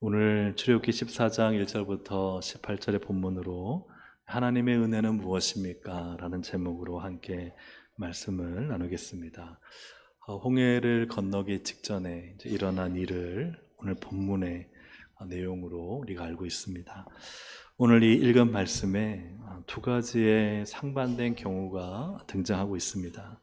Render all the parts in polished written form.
오늘 출애굽기 14장 1절부터 18절의 본문으로 하나님의 은혜는 무엇입니까? 라는 제목으로 함께 말씀을 나누겠습니다. 홍해를 건너기 직전에 이제 일어난 일을 오늘 본문의 내용으로 우리가 알고 있습니다. 오늘 이 읽은 말씀에 두 가지의 상반된 경우가 등장하고 있습니다.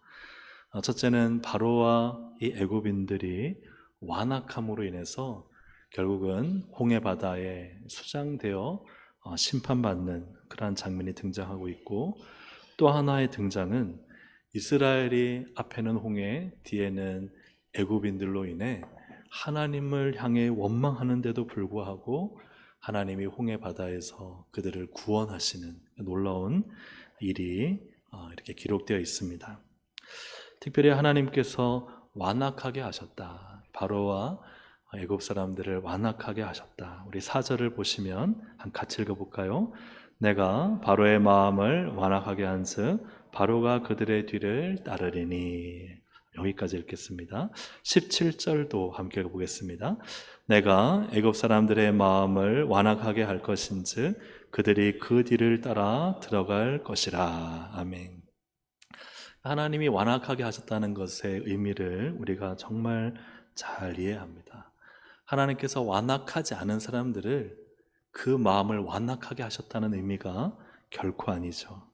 첫째는 바로와 이 애굽인들이 완악함으로 인해서 결국은 홍해 바다에 수장되어 심판받는 그러한 장면이 등장하고 있고, 또 하나의 등장은 이스라엘이 앞에는 홍해, 뒤에는 애굽인들로 인해 하나님을 향해 원망하는데도 불구하고 하나님이 홍해 바다에서 그들을 구원하시는 놀라운 일이 이렇게 기록되어 있습니다. 특별히 하나님께서 완악하게 하셨다. 바로와 애굽 사람들을 완악하게 하셨다. 우리 4절을 보시면 같이 읽어볼까요? 내가 바로의 마음을 완악하게 한즉 바로가 그들의 뒤를 따르리니. 여기까지 읽겠습니다. 17절도 함께 읽어보겠습니다. 내가 애굽 사람들의 마음을 완악하게 할 것인즉 그들이 그 뒤를 따라 들어갈 것이라. 아멘. 하나님이 완악하게 하셨다는 것의 의미를 우리가 정말 잘 이해합니다. 하나님께서 완악하지 않은 사람들을 그 마음을 완악하게 하셨다는 의미가 결코 아니죠.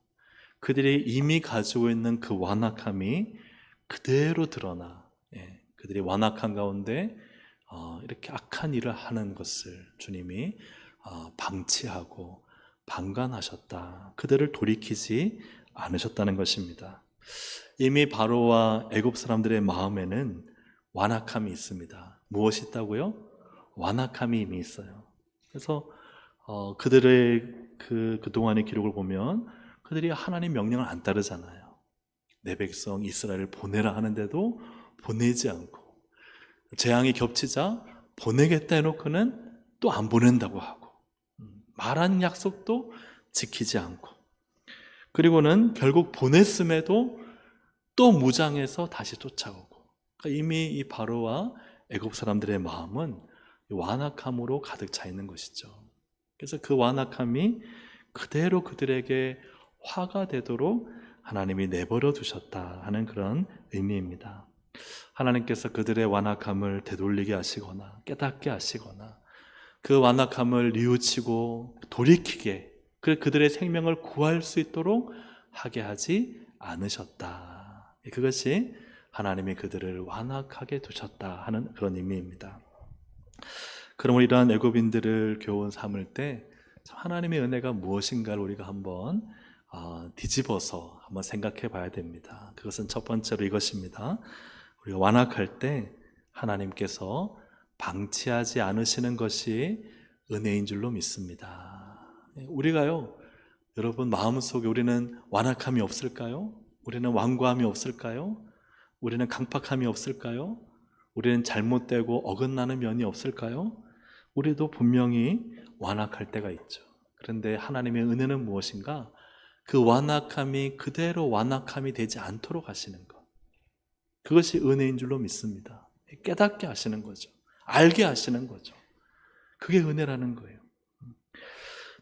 그들이 이미 가지고 있는 그 완악함이 그대로 드러나, 그들이 완악한 가운데 이렇게 악한 일을 하는 것을 주님이 방치하고 방관하셨다. 그들을 돌이키지 않으셨다는 것입니다. 이미 바로와 애굽 사람들의 마음에는 완악함이 있습니다. 무엇이 있다고요? 완악함이 이미 있어요. 그래서 그들의 그동안의 기록을 보면 그들이 하나님 명령을 안 따르잖아요. 내 백성 이스라엘을 보내라 하는데도 보내지 않고, 재앙이 겹치자 보내겠다 해놓고는 또 안 보낸다고 하고, 말한 약속도 지키지 않고, 그리고는 결국 보냈음에도 또 무장해서 다시 쫓아오고. 그러니까 이미 이 바로와 애굽 사람들의 마음은 완악함으로 가득 차 있는 것이죠. 그래서 그 완악함이 그대로 그들에게 화가 되도록 하나님이 내버려 두셨다 하는 그런 의미입니다. 하나님께서 그들의 완악함을 되돌리게 하시거나 깨닫게 하시거나 그 완악함을 뉘우치고 돌이키게, 그들의 생명을 구할 수 있도록 하게 하지 않으셨다. 그것이 하나님이 그들을 완악하게 두셨다 하는 그런 의미입니다. 그럼 이러한 애굽인들을 교훈 삼을 때 하나님의 은혜가 무엇인가를 우리가 한번 뒤집어서 한번 생각해 봐야 됩니다. 그것은 첫 번째로 이것입니다. 우리가 완악할 때 하나님께서 방치하지 않으시는 것이 은혜인 줄로 믿습니다. 우리가요, 여러분 마음속에 우리는 완악함이 없을까요? 우리는 완고함이 없을까요? 우리는 강팍함이 없을까요? 우리는 잘못되고 어긋나는 면이 없을까요? 우리도 분명히 완악할 때가 있죠. 그런데 하나님의 은혜는 무엇인가? 그 완악함이 그대로 완악함이 되지 않도록 하시는 것, 그것이 은혜인 줄로 믿습니다. 깨닫게 하시는 거죠. 알게 하시는 거죠. 그게 은혜라는 거예요.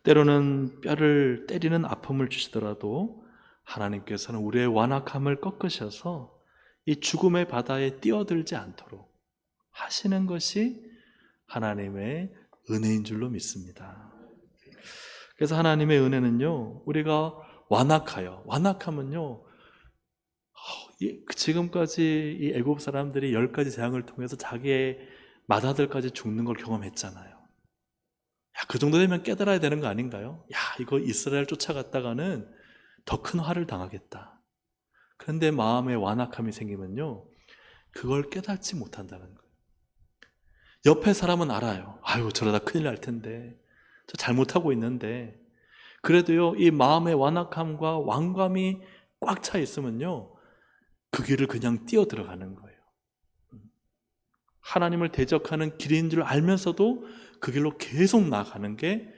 때로는 뼈를 때리는 아픔을 주시더라도 하나님께서는 우리의 완악함을 꺾으셔서 이 죽음의 바다에 뛰어들지 않도록 하시는 것이 하나님의 은혜인 줄로 믿습니다. 그래서 하나님의 은혜는요, 우리가 완악하면요, 지금까지 이 애굽 사람들이 10가지 재앙을 통해서 자기의 맏아들까지 죽는 걸 경험했잖아요. 그 정도 되면 깨달아야 되는 거 아닌가요? 이거 이스라엘 쫓아갔다가는 더 큰 화를 당하겠다. 그런데 마음에 완악함이 생기면요, 그걸 깨닫지 못한다는 거예요. 옆에 사람은 알아요. 저러다 큰일 날 텐데, 저 잘못하고 있는데, 그래도요, 이 마음의 완악함과 완감이 꽉 차 있으면요, 그 길을 그냥 뛰어 들어가는 거예요. 하나님을 대적하는 길인 줄 알면서도 그 길로 계속 나가는 게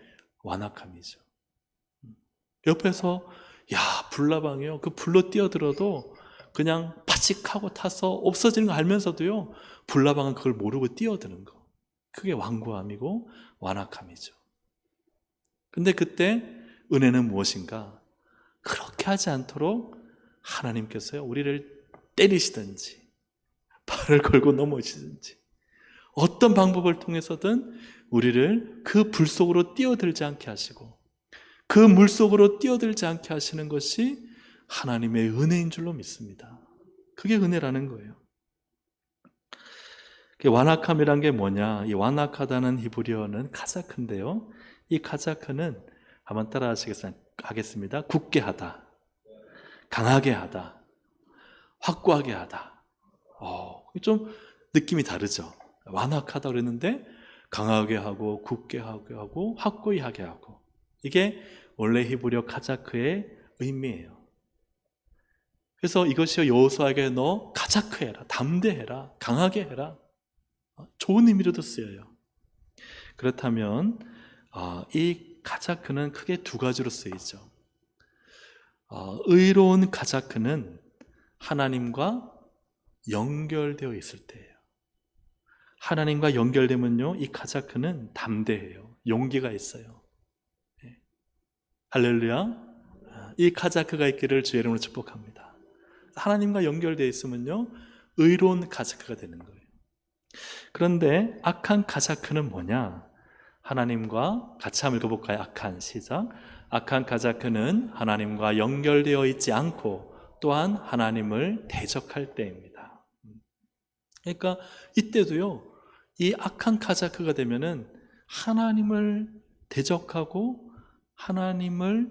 완악함이죠. 옆에서 불나방이요, 그 불로 뛰어들어도 그냥 파칙하고 타서 없어지는 거 알면서도요, 불나방은 그걸 모르고 뛰어드는 거, 그게 완고함이고 완악함이죠. 근데 그때 은혜는 무엇인가? 그렇게 하지 않도록 하나님께서요, 우리를 때리시든지 발을 걸고 넘어지든지 어떤 방법을 통해서든 우리를 그 불 속으로 뛰어들지 않게 하시고 그 물 속으로 뛰어들지 않게 하시는 것이 하나님의 은혜인 줄로 믿습니다. 그게 은혜라는 거예요. 완악함이란 게 뭐냐? 이 완악하다는 히브리어는 카자크인데요. 이 카자크는 한번 따라 하겠습니다. 굳게 하다, 강하게 하다, 확고하게 하다. 좀 느낌이 다르죠. 완악하다 그랬는데 강하게 하고 굳게 하게 하고 확고히 하게 하고, 이게 원래 히브리어 카자크의 의미예요. 그래서 이것이 여호수아에게 너 카자크해라, 담대해라, 강하게 해라, 좋은 의미로도 쓰여요. 그렇다면 이 카자크는 크게 두 가지로 쓰이죠. 의로운 카자크는 하나님과 연결되어 있을 때예요. 하나님과 연결되면요, 이 카자크는 담대해요. 용기가 있어요. 네. 할렐루야. 이 카자크가 있기를 주의 이름으로 축복합니다. 하나님과 연결되어 있으면요, 의로운 카자크가 되는 거예요. 그런데 악한 카자크는 뭐냐? 하나님과 같이 한번 읽어볼까요? 악한, 시작. 악한 카자크는 하나님과 연결되어 있지 않고 또한 하나님을 대적할 때입니다. 그러니까 이때도요, 이 악한 카자크가 되면은 하나님을 대적하고 하나님의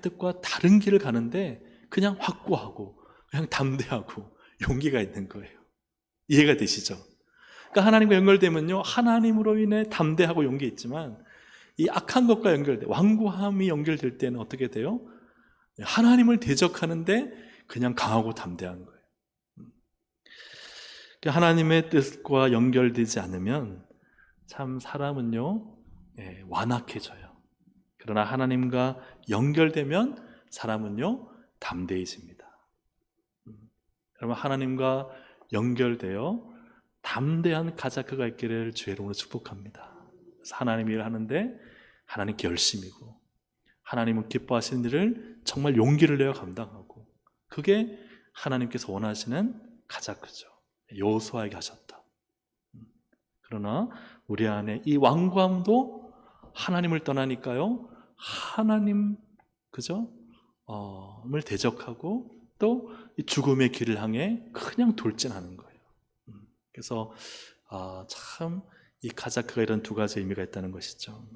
뜻과 다른 길을 가는데 그냥 확고하고 그냥 담대하고 용기가 있는 거예요. 이해가 되시죠? 그러니까 하나님과 연결되면요, 하나님으로 인해 담대하고 용기 있지만 이 악한 것과 연결돼 완고함이 연결될 때는 어떻게 돼요? 하나님을 대적하는데 그냥 강하고 담대한 거예요. 하나님의 뜻과 연결되지 않으면 참 사람은요, 완악해져요. 그러나 하나님과 연결되면 사람은요, 담대해집니다. 여러분, 하나님과 연결되어 담대한 카자크가 있기를 주의 이름으로 축복합니다. 그래서 하나님 일을 하는데 하나님께 열심이고 하나님은 기뻐하시는 일을 정말 용기를 내어 감당하고, 그게 하나님께서 원하시는 카자크죠. 여호수아에게 하셨다. 그러나 우리 안에 이 완고함도 하나님을 떠나니까요, 하나님 을 대적하고 또 죽음의 길을 향해 그냥 돌진하는 거예요. 그래서 참 이 카자크가 이런 두 가지 의미가 있다는 것이죠.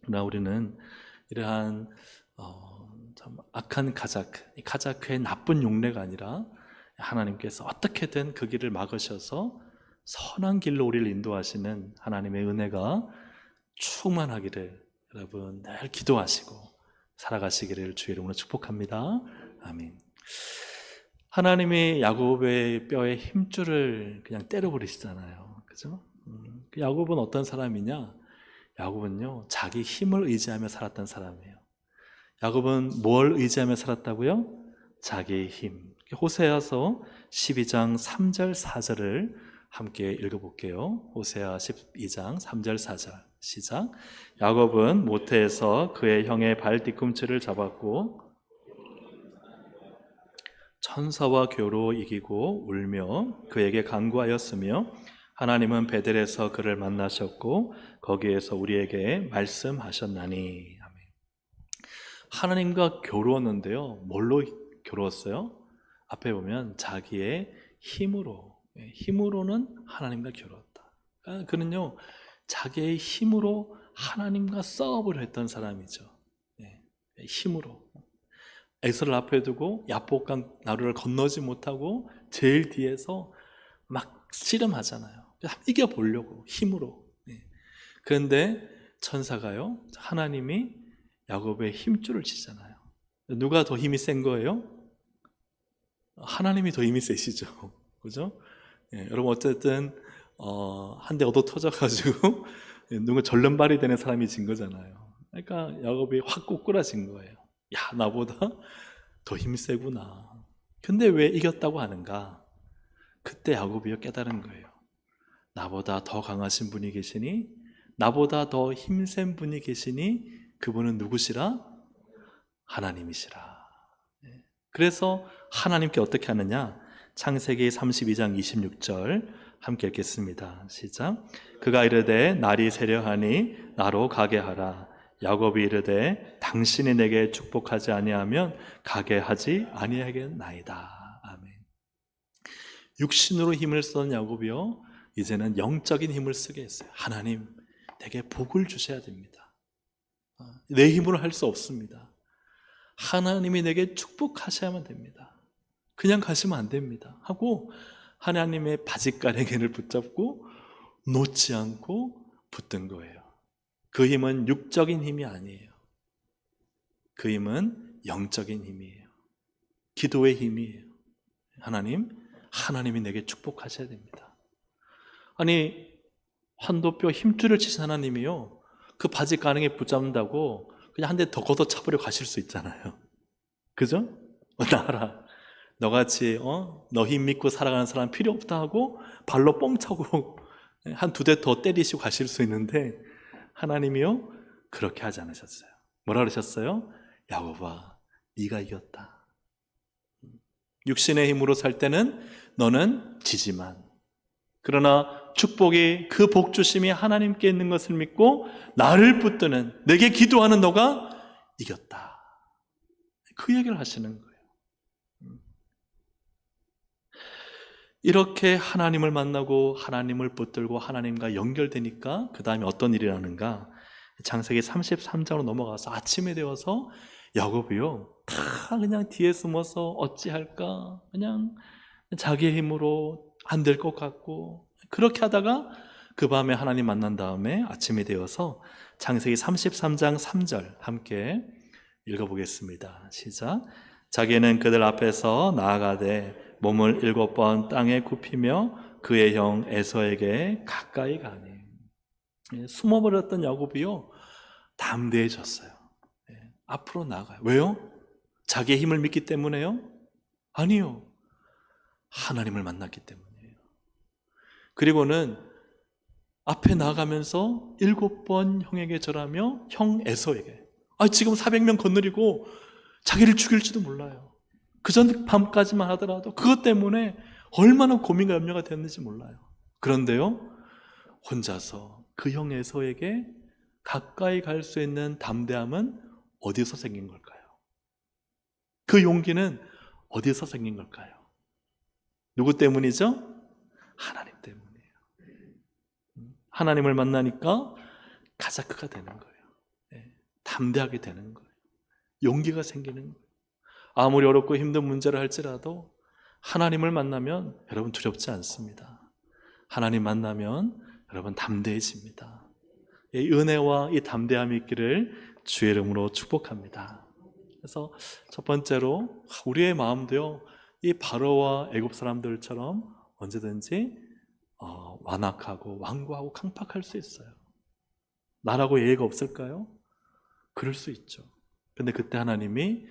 그러나 우리는 이러한 참 악한 카자크, 이 카자크의 나쁜 용례가 아니라 하나님께서 어떻게든 그 길을 막으셔서 선한 길로 우리를 인도하시는 하나님의 은혜가 충만하기를 여러분 늘 기도하시고 살아가시기를 주의 이름으로 축복합니다. 아멘. 하나님이 야곱의 뼈에 힘줄을 그냥 때려버리시잖아요. 그죠? 야곱은 어떤 사람이냐? 야곱은요, 자기 힘을 의지하며 살았던 사람이에요. 야곱은 뭘 의지하며 살았다고요? 자기의 힘. 호세아서 12장 3절 4절을 함께 읽어볼게요. 호세아 12장 3절 4절 시작. 야곱은 모태에서 그의 형의 발 뒤꿈치를 잡았고 천사와 겨루 이기고 울며 그에게 간구하였으며, 하나님은 베델에서 그를 만나셨고 거기에서 우리에게 말씀하셨나니. 아멘. 하나님과 겨루었는데요, 뭘로 겨루었어요? 앞에 보면 자기의 힘으로는 하나님과 겨루었다. 그는요, 자기의 힘으로 하나님과 싸워보려 했던 사람이죠. 힘으로 에서를 앞에 두고 야복강 나루를 건너지 못하고 제일 뒤에서 막 씨름하잖아요. 이겨보려고 힘으로. 그런데 천사가요, 하나님이 야곱의 힘줄을 치잖아요. 누가 더 힘이 센 거예요? 하나님이 더 힘이 세시죠. 그죠? 여러분, 어쨌든 한 대 얻어 터져가지고 누가 절름발이 되는 사람이 진 거잖아요. 그러니까 야곱이 확 꼬꾸라진 거예요. 야, 나보다 더 힘이 세구나. 근데 왜 이겼다고 하는가? 그때 야곱이 깨달은 거예요. 나보다 더 강하신 분이 계시니, 나보다 더 힘센 분이 계시니 그분은 누구시라? 하나님이시라. 그래서 하나님께 어떻게 하느냐? 창세기 32장 26절 함께 읽겠습니다. 시작. 그가 이르되 날이 새려하니 나로 가게 하라. 야곱이 이르되 당신이 내게 축복하지 아니하면 가게 하지 아니하겠나이다. 아멘. 육신으로 힘을 쓰던 야곱이요, 이제는 영적인 힘을 쓰게 했어요. 하나님, 내게 복을 주셔야 됩니다. 내 힘으로 할 수 없습니다. 하나님이 내게 축복하셔야만 됩니다. 그냥 가시면 안 됩니다. 하고 하나님의 바짓가랑이를 붙잡고 놓지 않고 붙든 거예요. 그 힘은 육적인 힘이 아니에요. 그 힘은 영적인 힘이에요. 기도의 힘이에요. 하나님이 내게 축복하셔야 됩니다. 아니, 환도뼈 힘줄을 치신 하나님이요, 그 바짓가랑이에 붙잡는다고 그냥 한 대 더 걷어 차버려 가실 수 있잖아요. 그죠? 나라, 너같이 너 힘 믿고 살아가는 사람 필요 없다 하고 발로 뻥 차고 한 두 대 더 때리시고 가실 수 있는데, 하나님이요, 그렇게 하지 않으셨어요. 뭐라 그러셨어요? 야곱아, 네가 이겼다. 육신의 힘으로 살 때는 너는 지지만, 그러나 축복이, 그 복주심이 하나님께 있는 것을 믿고 나를 붙드는, 내게 기도하는 너가 이겼다. 그 얘기를 하시는 거예요. 이렇게 하나님을 만나고 하나님을 붙들고 하나님과 연결되니까 그 다음에 어떤 일이 일어나는가? 창세기 33장으로 넘어가서 아침이 되어서 야곱이요, 다 그냥 뒤에 숨어서 어찌할까, 그냥 자기의 힘으로 안 될 것 같고, 그렇게 하다가 그 밤에 하나님 만난 다음에 아침이 되어서 창세기 33장 3절 함께 읽어보겠습니다. 시작. 자기는 그들 앞에서 나아가되 몸을 7번 땅에 굽히며 그의 형 에서에게 가까이 가니. 숨어버렸던 야곱이요, 담대해졌어요. 앞으로 나아가요. 왜요? 자기의 힘을 믿기 때문에요? 아니요, 하나님을 만났기 때문이에요. 그리고는 앞에 나아가면서 7번 형에게 절하며 형 에서에게, 지금 400명 거느리고 자기를 죽일지도 몰라요. 그 전 밤까지만 하더라도 그것 때문에 얼마나 고민과 염려가 됐는지 몰라요. 그런데요, 혼자서 그 형 에서에게 가까이 갈 수 있는 담대함은 어디서 생긴 걸까요? 그 용기는 어디서 생긴 걸까요? 누구 때문이죠? 하나님 때문이에요. 하나님을 만나니까 가자크가 되는 거예요. 담대하게 되는 거예요. 용기가 생기는 거예요. 아무리 어렵고 힘든 문제를 할지라도 하나님을 만나면 여러분 두렵지 않습니다. 하나님 만나면 여러분 담대해집니다. 이 은혜와 이 담대함이 있기를 주의 이름으로 축복합니다. 그래서 첫 번째로 우리의 마음도요, 이 바로와 애굽 사람들처럼 언제든지 완악하고 완고하고 강팍할 수 있어요. 나라고 예의가 없을까요? 그럴 수 있죠. 근데 그때 하나님이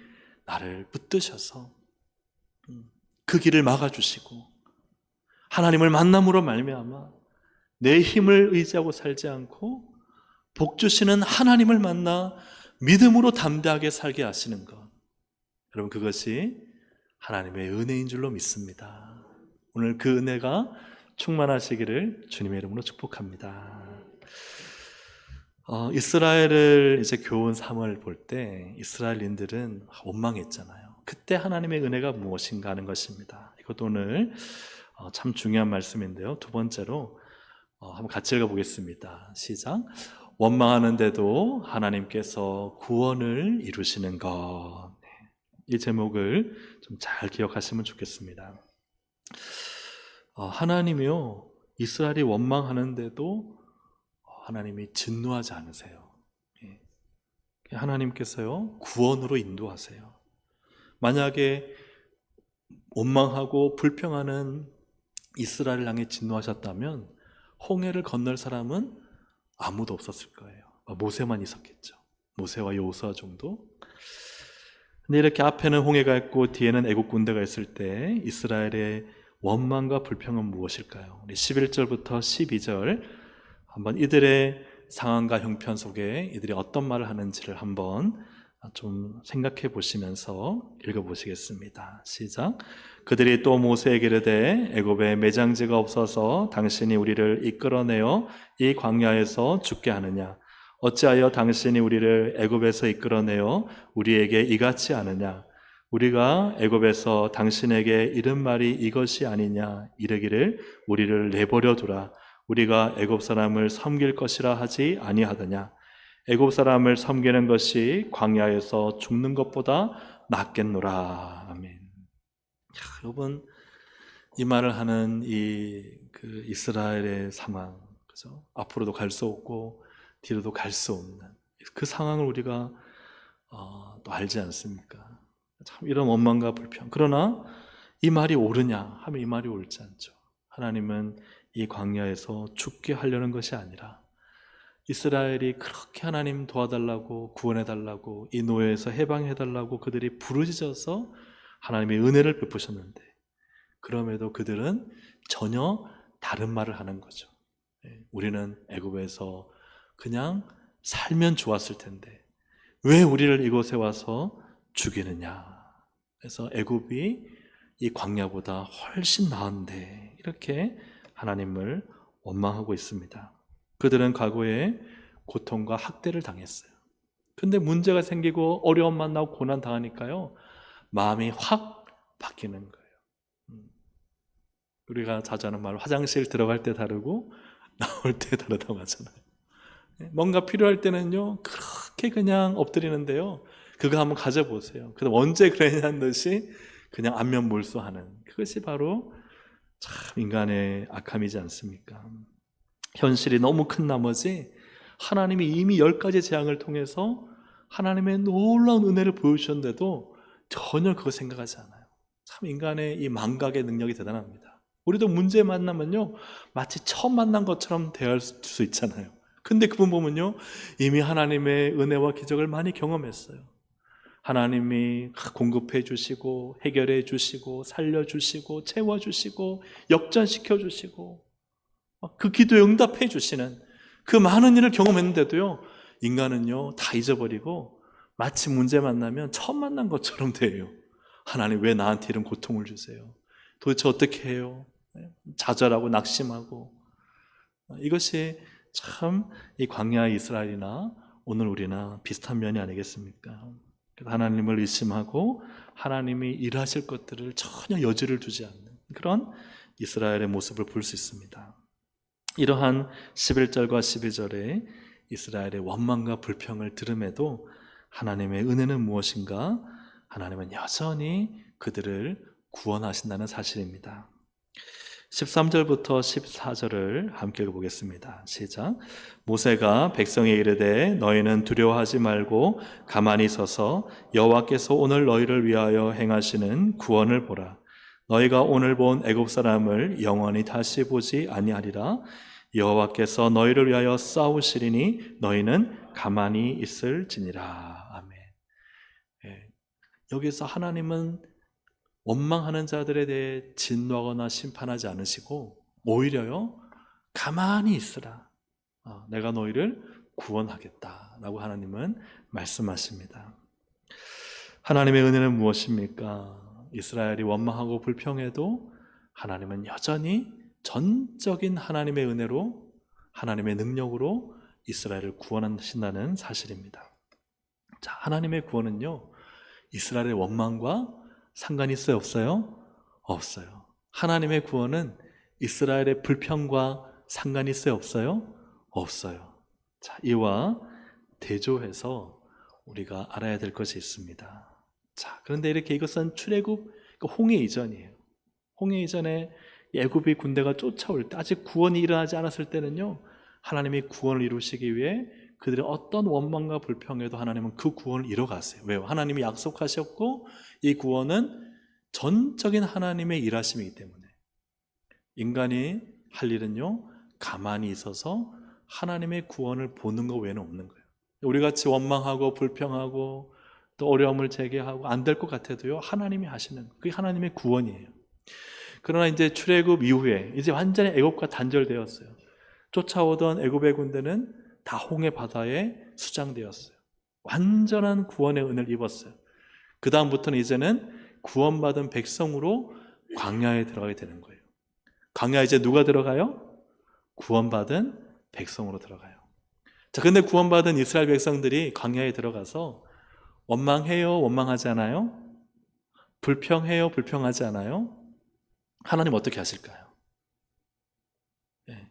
나를 붙드셔서 그 길을 막아주시고, 하나님을 만남으로 말미암아 내 힘을 의지하고 살지 않고 복 주시는 하나님을 만나 믿음으로 담대하게 살게 하시는 것, 여러분, 그것이 하나님의 은혜인 줄로 믿습니다. 오늘 그 은혜가 충만하시기를 주님의 이름으로 축복합니다. 이스라엘을 이제 교훈 3을 볼 때 이스라엘인들은 원망했잖아요. 그때 하나님의 은혜가 무엇인가 하는 것입니다. 이것도 오늘 참 중요한 말씀인데요. 두 번째로 한번 같이 읽어보겠습니다. 시작. 원망하는데도 하나님께서 구원을 이루시는 것. 이 제목을 좀 잘 기억하시면 좋겠습니다. 하나님이요, 이스라엘이 원망하는데도 하나님이 진노하지 않으세요. 하나님께서요, 구원으로 인도하세요. 만약에 원망하고 불평하는 이스라엘을 향해 진노하셨다면 홍해를 건널 사람은 아무도 없었을 거예요. 모세만 있었겠죠. 모세와 여호수아 정도. 근데 이렇게 앞에는 홍해가 있고 뒤에는 애국 군대가 있을 때 이스라엘의 원망과 불평은 무엇일까요? 우리 11절부터 12절 한번 이들의 상황과 형편 속에 이들이 어떤 말을 하는지를 한번 좀 생각해 보시면서 읽어보시겠습니다. 시작. 그들이 또 모세에게 이르되 애굽에 매장지가 없어서 당신이 우리를 이끌어내어 이 광야에서 죽게 하느냐? 어찌하여 당신이 우리를 애굽에서 이끌어내어 우리에게 이같이 하느냐? 우리가 애굽에서 당신에게 이른 말이 이것이 아니냐? 이르기를 우리를 내버려 두라. 우리가 애굽 사람을 섬길 것이라 하지 아니하더냐? 애굽 사람을 섬기는 것이 광야에서 죽는 것보다 낫겠노라. 아멘. 여러분, 이 말을 하는 그 이스라엘의 상황, 그죠? 앞으로도 갈 수 없고 뒤로도 갈 수 없는 그 상황을 우리가 또 알지 않습니까? 참 이런 원망과 불평. 그러나 이 말이 옳으냐 하면 이 말이 옳지 않죠. 하나님은 이 광야에서 죽게 하려는 것이 아니라 이스라엘이 그렇게 하나님 도와달라고 구원해달라고 이 노예에서 해방해달라고 그들이 부르짖어서 하나님의 은혜를 베푸셨는데 그럼에도 그들은 전혀 다른 말을 하는 거죠. 우리는 애굽에서 그냥 살면 좋았을 텐데 왜 우리를 이곳에 와서 죽이느냐. 그래서 애굽이 이 광야보다 훨씬 나은데 이렇게 하나님을 원망하고 있습니다. 그들은 과거에 고통과 학대를 당했어요. 근데 문제가 생기고 어려움 만나고 고난 당하니까요 마음이 확 바뀌는 거예요. 우리가 자주 하는 말, 화장실 들어갈 때 다르고 나올 때 다르다고 하잖아요. 뭔가 필요할 때는요 그렇게 그냥 엎드리는데요 그거 한번 가져보세요. 그럼 언제 그랬냐는 듯이 그냥 안면몰수하는, 그것이 바로 참 인간의 악함이지 않습니까? 현실이 너무 큰 나머지 하나님이 이미 10가지 재앙을 통해서 하나님의 놀라운 은혜를 보여주셨는데도 전혀 그거 생각하지 않아요. 참 인간의 이 망각의 능력이 대단합니다. 우리도 문제 만나면요 마치 처음 만난 것처럼 대할 수 있잖아요. 근데 그분 보면요 이미 하나님의 은혜와 기적을 많이 경험했어요. 하나님이 공급해 주시고 해결해 주시고 살려주시고 채워주시고 역전시켜 주시고 그 기도에 응답해 주시는 그 많은 일을 경험했는데도요 인간은요 다 잊어버리고 마치 문제 만나면 처음 만난 것처럼 돼요. 하나님 왜 나한테 이런 고통을 주세요? 도대체 어떻게 해요? 좌절하고 낙심하고. 이것이 참 이 광야의 이스라엘이나 오늘 우리나 비슷한 면이 아니겠습니까? 하나님을 의심하고 하나님이 일하실 것들을 전혀 여지를 두지 않는 그런 이스라엘의 모습을 볼 수 있습니다. 이러한 11절과 12절의 이스라엘의 원망과 불평을 들음에도 하나님의 은혜는 무엇인가? 하나님은 여전히 그들을 구원하신다는 사실입니다. 13절부터 14절을 함께 읽어보겠습니다. 시작. 모세가 백성에 이르되 너희는 두려워하지 말고 가만히 서서 여호와께서 오늘 너희를 위하여 행하시는 구원을 보라. 너희가 오늘 본 애굽 사람을 영원히 다시 보지 아니하리라. 여호와께서 너희를 위하여 싸우시리니 너희는 가만히 있을지니라. 아멘. 여기서 하나님은 원망하는 자들에 대해 진노하거나 심판하지 않으시고 오히려요 가만히 있으라. 내가 너희를 구원하겠다라고 하나님은 말씀하십니다. 하나님의 은혜는 무엇입니까? 이스라엘이 원망하고 불평해도 하나님은 여전히 전적인 하나님의 은혜로 하나님의 능력으로 이스라엘을 구원하신다는 사실입니다. 자, 하나님의 구원은요 이스라엘의 원망과 상관이 있어요? 없어요? 없어요. 하나님의 구원은 이스라엘의 불평과 상관이 있어요? 없어요? 없어요. 자, 이와 대조해서 우리가 알아야 될 것이 있습니다. 자, 그런데 이렇게 이것은 출애굽 홍해 이전이에요. 홍해 이전에 애굽이 군대가 쫓아올 때 아직 구원이 일어나지 않았을 때는요 하나님이 구원을 이루시기 위해 그들의 어떤 원망과 불평에도 하나님은 그 구원을 이뤄가세요. 왜요? 하나님이 약속하셨고 이 구원은 전적인 하나님의 일하심이기 때문에 인간이 할 일은요 가만히 있어서 하나님의 구원을 보는 것 외에는 없는 거예요. 우리같이 원망하고 불평하고 또 어려움을 제기하고 안 될 것 같아도요 하나님이 하시는 그게 하나님의 구원이에요. 그러나 이제 출애굽 이후에 이제 완전히 애굽과 단절되었어요. 쫓아오던 애굽의 군대는 다 홍해 바다에 수장되었어요. 완전한 구원의 은혜를 입었어요. 그 다음부터는 이제는 구원받은 백성으로 광야에 들어가게 되는 거예요. 광야에 이제 누가 들어가요? 구원받은 백성으로 들어가요. 자, 근데 구원받은 이스라엘 백성들이 광야에 들어가서 원망해요? 원망하지 않아요? 불평해요? 불평하지 않아요? 하나님 어떻게 하실까요? 네.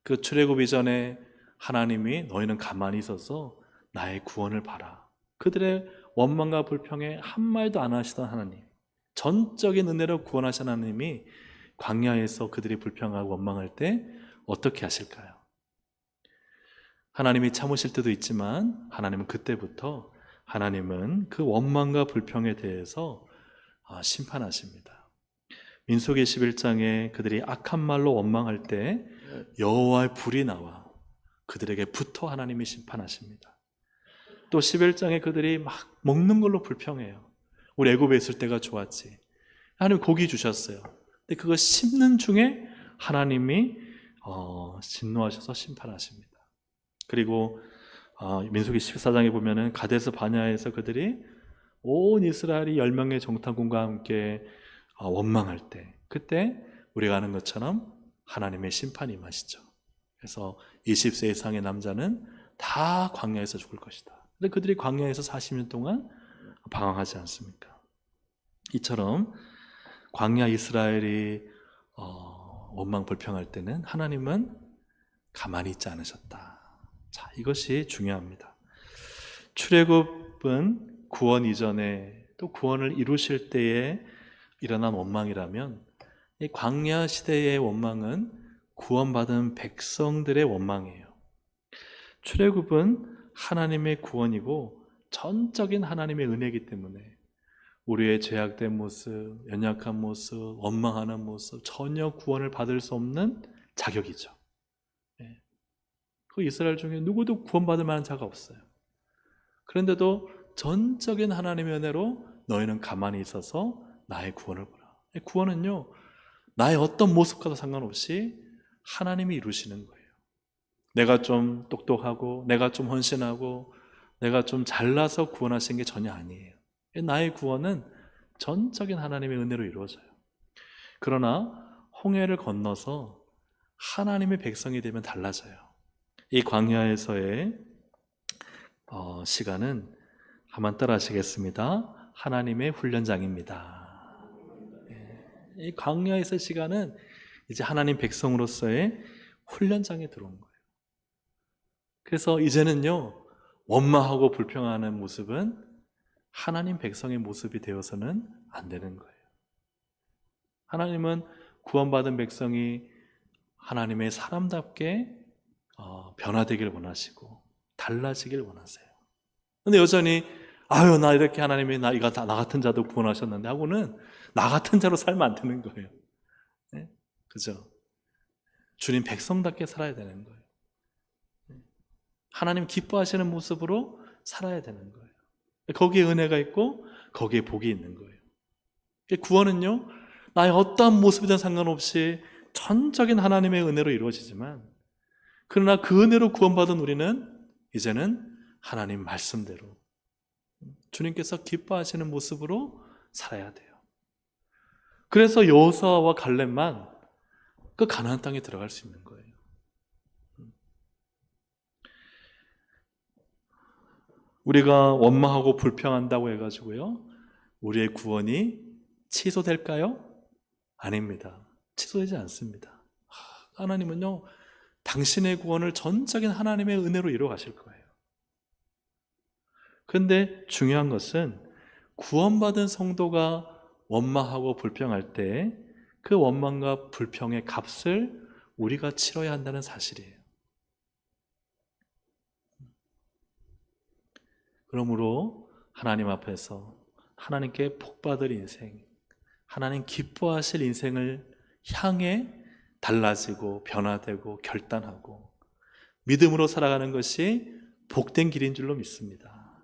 그 출애굽 이전에 하나님이 너희는 가만히 있어서 나의 구원을 봐라. 그들의 원망과 불평에 한마디도 안 하시던 하나님, 전적인 은혜로 구원하신 하나님이 광야에서 그들이 불평하고 원망할 때 어떻게 하실까요? 하나님이 참으실 때도 있지만 하나님은 그때부터 하나님은 그 원망과 불평에 대해서 심판하십니다. 민수기 11장에 그들이 악한 말로 원망할 때 여호와의 불이 나와 그들에게 붙어 하나님이 심판하십니다. 또 11장에 그들이 막 먹는 걸로 불평해요. 우리 애굽에 있을 때가 좋았지. 하나님 고기 주셨어요. 근데 그거 씹는 중에 하나님이 진노하셔서 심판하십니다. 그리고 민수기 14장에 보면은 가데스 바냐에서 그들이 온 이스라엘이 10명의 정탐꾼과 함께 원망할 때, 그때 우리가 아는 것처럼 하나님의 심판이 임하시죠. 그래서 20세 이상의 남자는 다 광야에서 죽을 것이다. 근데 그들이 광야에서 40년 동안 방황하지 않습니까? 이처럼 광야 이스라엘이 원망 불평할 때는 하나님은 가만히 있지 않으셨다. 자, 이것이 중요합니다. 출애굽은 구원 이전에 또 구원을 이루실 때에 일어난 원망이라면 이 광야 시대의 원망은 구원받은 백성들의 원망이에요. 출애굽은 하나님의 구원이고 전적인 하나님의 은혜이기 때문에 우리의 죄악된 모습, 연약한 모습, 원망하는 모습 전혀 구원을 받을 수 없는 자격이죠. 그 이스라엘 중에 누구도 구원받을 만한 자가 없어요. 그런데도 전적인 하나님의 은혜로 너희는 가만히 있어서 나의 구원을 보라. 구원은요, 나의 어떤 모습과도 상관없이 하나님이 이루시는 거예요. 내가 좀 똑똑하고 내가 좀 헌신하고 내가 좀 잘나서 구원하신 게 전혀 아니에요. 나의 구원은 전적인 하나님의 은혜로 이루어져요. 그러나 홍해를 건너서 하나님의 백성이 되면 달라져요. 이 광야에서의 시간은 한번 따라 하시겠습니다. 하나님의 훈련장입니다. 이 광야에서의 시간은 이제 하나님 백성으로서의 훈련장에 들어온 거예요. 그래서 이제는요, 원망하고 불평하는 모습은 하나님 백성의 모습이 되어서는 안 되는 거예요. 하나님은 구원받은 백성이 하나님의 사람답게 변화되길 원하시고 달라지길 원하세요. 근데 여전히 나 이렇게 하나님이 나 같은 자도 구원하셨는데 하고는 나 같은 자로 살면 안 되는 거예요. 네? 그죠? 주님 백성답게 살아야 되는 거예요. 하나님 기뻐하시는 모습으로 살아야 되는 거예요. 거기에 은혜가 있고 거기에 복이 있는 거예요. 구원은요, 나의 어떠한 모습이든 상관없이 전적인 하나님의 은혜로 이루어지지만, 그러나 그 은혜로 구원받은 우리는 이제는 하나님 말씀대로 주님께서 기뻐하시는 모습으로 살아야 돼요. 그래서 여호수아와 갈렙만 그 가나안 땅에 들어갈 수 있는 거예요. 우리가 원망하고 불평한다고 해가지고요, 우리의 구원이 취소될까요? 아닙니다. 취소되지 않습니다. 하나님은요, 당신의 구원을 전적인 하나님의 은혜로 이루어 가실 거예요. 그런데 중요한 것은 구원받은 성도가 원망하고 불평할 때 그 원망과 불평의 값을 우리가 치러야 한다는 사실이에요. 그러므로 하나님 앞에서 하나님께 복받을 인생, 하나님 기뻐하실 인생을 향해 달라지고 변화되고 결단하고 믿음으로 살아가는 것이 복된 길인 줄로 믿습니다.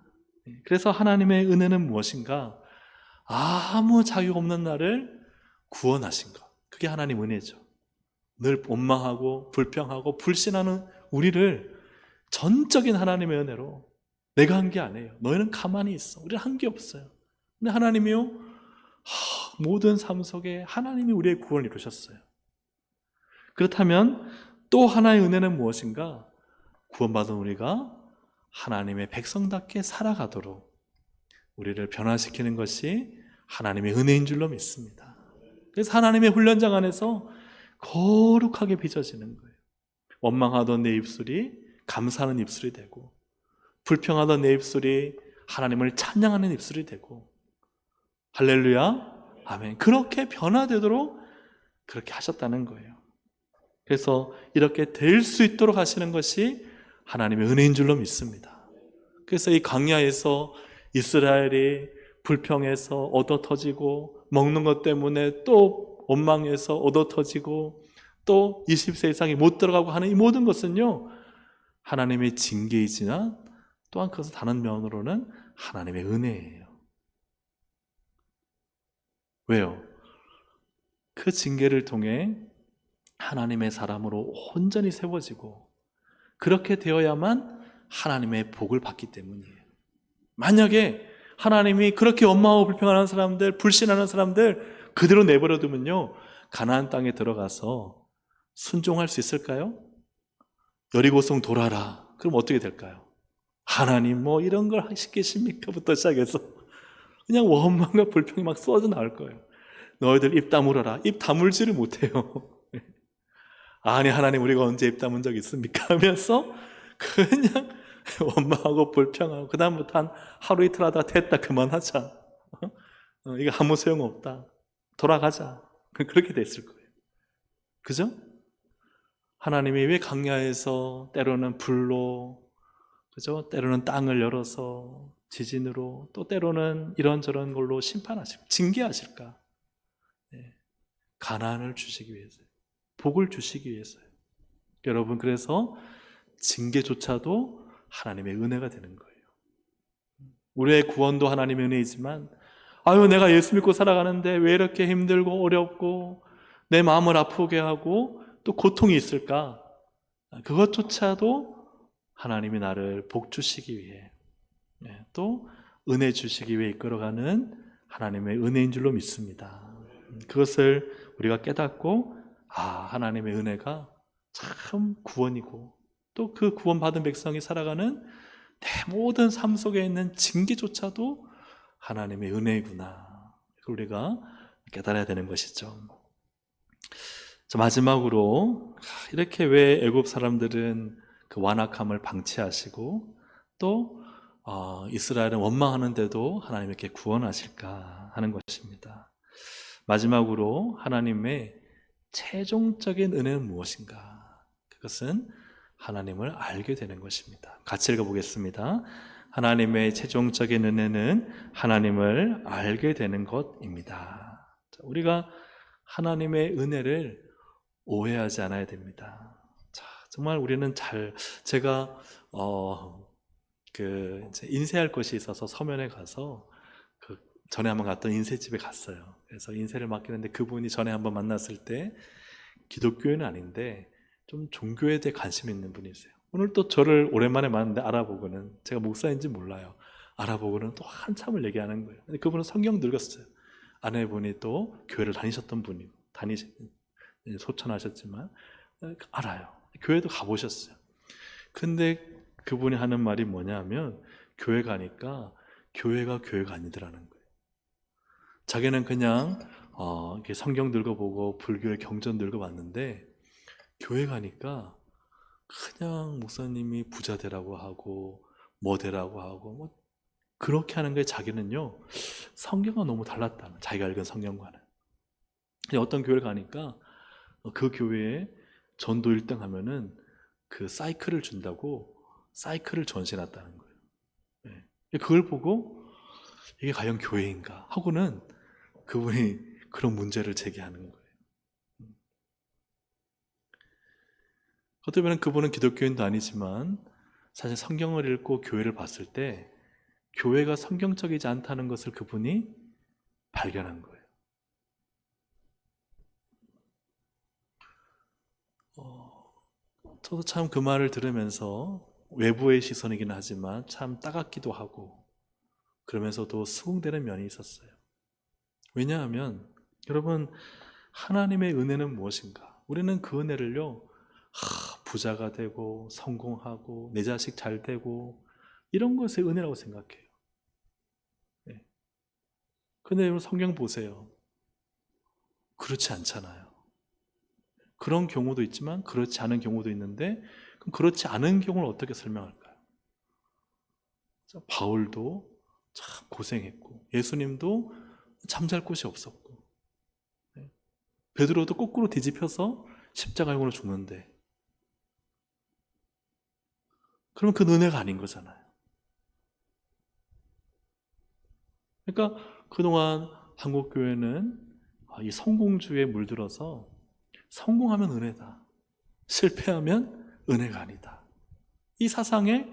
그래서 하나님의 은혜는 무엇인가? 아무 자격 없는 나를 구원하신 것. 그게 하나님 은혜죠. 늘 원망하고 불평하고 불신하는 우리를 전적인 하나님의 은혜로 내가 한 게 아니에요. 너희는 가만히 있어. 우리는 한 게 없어요. 근데 하나님이요, 모든 삶 속에 하나님이 우리의 구원을 이루셨어요. 그렇다면 또 하나의 은혜는 무엇인가? 구원받은 우리가 하나님의 백성답게 살아가도록 우리를 변화시키는 것이 하나님의 은혜인 줄로 믿습니다. 그래서 하나님의 훈련장 안에서 거룩하게 빚어지는 거예요. 원망하던 내 입술이 감사하는 입술이 되고, 불평하던 내 입술이 하나님을 찬양하는 입술이 되고, 할렐루야, 아멘. 그렇게 변화되도록 그렇게 하셨다는 거예요. 그래서 이렇게 될 수 있도록 하시는 것이 하나님의 은혜인 줄로 믿습니다. 그래서 이 광야에서 이스라엘이 불평해서 얻어터지고, 먹는 것 때문에 또 원망해서 얻어터지고, 또 20세 이상이 못 들어가고 하는 이 모든 것은요, 하나님의 징계이지만 또한 그것은 다른 면으로는 하나님의 은혜예요. 왜요? 그 징계를 통해 하나님의 사람으로 온전히 세워지고, 그렇게 되어야만 하나님의 복을 받기 때문이에요. 만약에 하나님이 그렇게 원망하고 불평하는 사람들, 불신하는 사람들 그대로 내버려두면요, 가나안 땅에 들어가서 순종할 수 있을까요? 여리고성 돌아라. 그럼 어떻게 될까요? 하나님 뭐 이런 걸 하시겠습니까? 부터 시작해서 그냥 원망과 불평이 막 쏟아져 나올 거예요. 너희들 입 다물어라. 입 다물지를 못해요. 아니 하나님 우리가 언제 입 다문 적 있습니까? 하면서 그냥 원망하고 불평하고 그 다음부터 한 하루 이틀 하다가 됐다 그만하자. 이거 아무 소용없다. 돌아가자. 그렇게 됐을 거예요. 그죠? 하나님이 왜 광야에서 때로는 불로, 그죠? 때로는 땅을 열어서 지진으로, 또 때로는 이런저런 걸로 심판하실까? 징계하실까? 네. 가난을 주시기 위해서요. 복을 주시기 위해서요. 여러분, 그래서 징계조차도 하나님의 은혜가 되는 거예요. 우리의 구원도 하나님의 은혜이지만, 아유 내가 예수 믿고 살아가는데 왜 이렇게 힘들고 어렵고 내 마음을 아프게 하고 또 고통이 있을까? 그것조차도 하나님이 나를 복 주시기 위해, 또 은혜 주시기 위해 이끌어가는 하나님의 은혜인 줄로 믿습니다. 그것을 우리가 깨닫고, 하나님의 은혜가 참 구원이고, 또 그 구원받은 백성이 살아가는 내 모든 삶 속에 있는 징계조차도 하나님의 은혜구나, 우리가 깨달아야 되는 것이죠. 마지막으로, 이렇게 왜 애굽 사람들은 그 완악함을 방치하시고 또 이스라엘은 원망하는데도 하나님 이렇게 구원하실까 하는 것입니다. 마지막으로 하나님의 최종적인 은혜는 무엇인가? 그것은 하나님을 알게 되는 것입니다. 같이 읽어보겠습니다. 하나님의 최종적인 은혜는 하나님을 알게 되는 것입니다. 우리가 하나님의 은혜를 오해하지 않아야 됩니다. 자, 정말 우리는 제가 이제 인쇄할 것이 있어서 서면에 가서 전에 한번 갔던 인쇄집에 갔어요. 그래서 인쇄를 맡기는데 그분이 전에 한번 만났을 때 기독교인은 아닌데 좀 종교에 대해 관심 있는 분이세요. 오늘 또 저를 오랜만에 만났는데 알아보고는, 제가 목사인지 몰라요. 알아보고는 또 한참을 얘기하는 거예요. 근데 그분은 성경 늙었어요. 아내분이 또 교회를 다니셨던 분이고, 소천하셨지만 알아요. 교회도 가보셨어요. 근데 그분이 하는 말이 뭐냐면, 교회 가니까 교회가 아니더라는 거예요. 자기는 그냥 이렇게 성경 읽어보고 불교의 경전 읽어봤는데, 교회 가니까 그냥 목사님이 부자 되라고 하고 뭐 되라고 하고 뭐 그렇게 하는 거에 자기는요, 성경과 너무 달랐다는, 자기가 읽은 성경과는. 어떤 교회를 가니까 그 교회에 전도 1등 하면은 그 사이클을 준다고 사이클을 전시해놨다는 거예요. 그걸 보고 이게 과연 교회인가 하고는 그분이 그런 문제를 제기하는 거예요. 어떻게 보면 그분은 기독교인도 아니지만 사실 성경을 읽고 교회를 봤을 때 교회가 성경적이지 않다는 것을 그분이 발견한 거예요. 저도 참 그 말을 들으면서 외부의 시선이긴 하지만 참 따갑기도 하고 그러면서도 수긍되는 면이 있었어요. 왜냐하면 여러분, 하나님의 은혜는 무엇인가? 우리는 그 은혜를요, 부자가 되고 성공하고 내 자식 잘 되고 이런 것의 은혜라고 생각해요. 네. 근데 여러분, 성경 보세요. 그렇지 않잖아요. 그런 경우도 있지만 그렇지 않은 경우도 있는데, 그럼 그렇지 않은 경우를 어떻게 설명할까요? 바울도 참 고생했고 예수님도 잠잘 곳이 없었고, 네. 베드로도 거꾸로 뒤집혀서 십자가에 걸려 죽는데, 그러면 그 은혜가 아닌 거잖아요. 그러니까 그동안 한국교회는 이 성공주의에 물들어서 성공하면 은혜다, 실패하면 은혜가 아니다, 이 사상에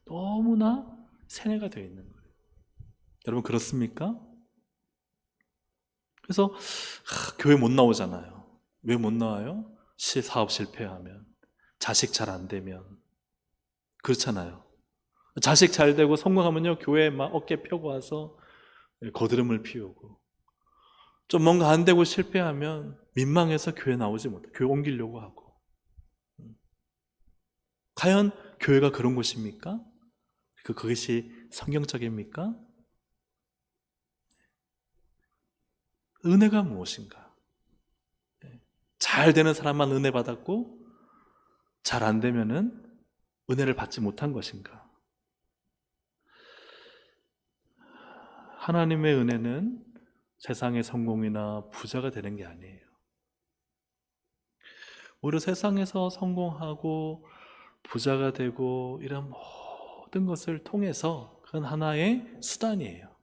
너무나 세뇌가 되어 있는 거예요. 여러분, 그렇습니까? 그래서 교회 못 나오잖아요. 왜 못 나와요? 사업 실패하면, 자식 잘 안 되면. 그렇잖아요. 자식 잘 되고 성공하면요, 교회에 막 어깨 펴고 와서 거드름을 피우고, 좀 뭔가 안 되고 실패하면 민망해서 교회 나오지 못해, 교회 옮기려고 하고. 과연 교회가 그런 곳입니까? 그것이 성경적입니까? 은혜가 무엇인가? 잘 되는 사람만 은혜 받았고 잘 안 되면은 은혜를 받지 못한 것인가? 하나님의 은혜는 세상의 성공이나 부자가 되는 게 아니에요. 오히려 세상에서 성공하고 부자가 되고 이런 모든 것을 통해서 그건 하나의 수단이에요.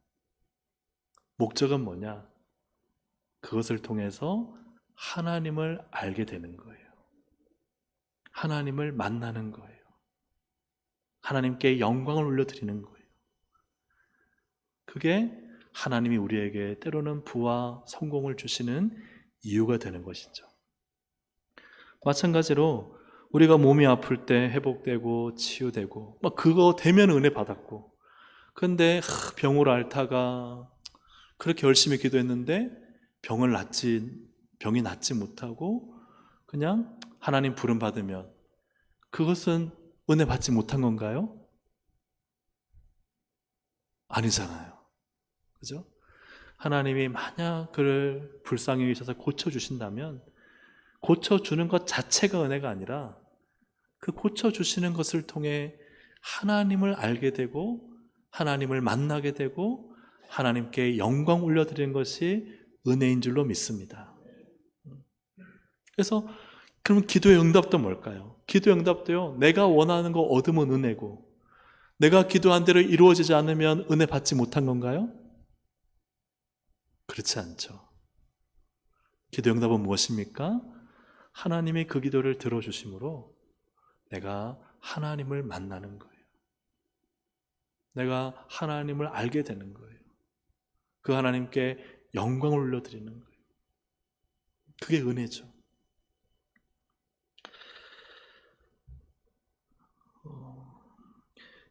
목적은 뭐냐? 그것을 통해서 하나님을 알게 되는 거예요. 하나님을 만나는 거예요. 하나님께 영광을 올려드리는 거예요. 그게 하나님이 우리에게 때로는 부와 성공을 주시는 이유가 되는 것이죠. 마찬가지로 우리가 몸이 아플 때 회복되고 치유되고 막 그거 되면 은혜 받았고, 근데 병으로 앓다가 그렇게 열심히 기도했는데 병이 낫지 못하고 그냥 하나님 부름 받으면 그것은 은혜 받지 못한 건가요? 아니잖아요. 그죠? 하나님이 만약 그를 불쌍히 여기셔서 고쳐주신다면 고쳐주는 것 자체가 은혜가 아니라 그 고쳐주시는 것을 통해 하나님을 알게 되고 하나님을 만나게 되고 하나님께 영광 올려드리는 것이 은혜인 줄로 믿습니다. 그래서 그럼 기도의 응답도 뭘까요? 기도의 응답도요, 내가 원하는 거 얻으면 은혜고 내가 기도한 대로 이루어지지 않으면 은혜 받지 못한 건가요? 그렇지 않죠. 기도의 응답은 무엇입니까? 하나님이 그 기도를 들어주심으로 내가 하나님을 만나는 거예요. 내가 하나님을 알게 되는 거예요. 그 하나님께 영광을 올려드리는 거예요. 그게 은혜죠.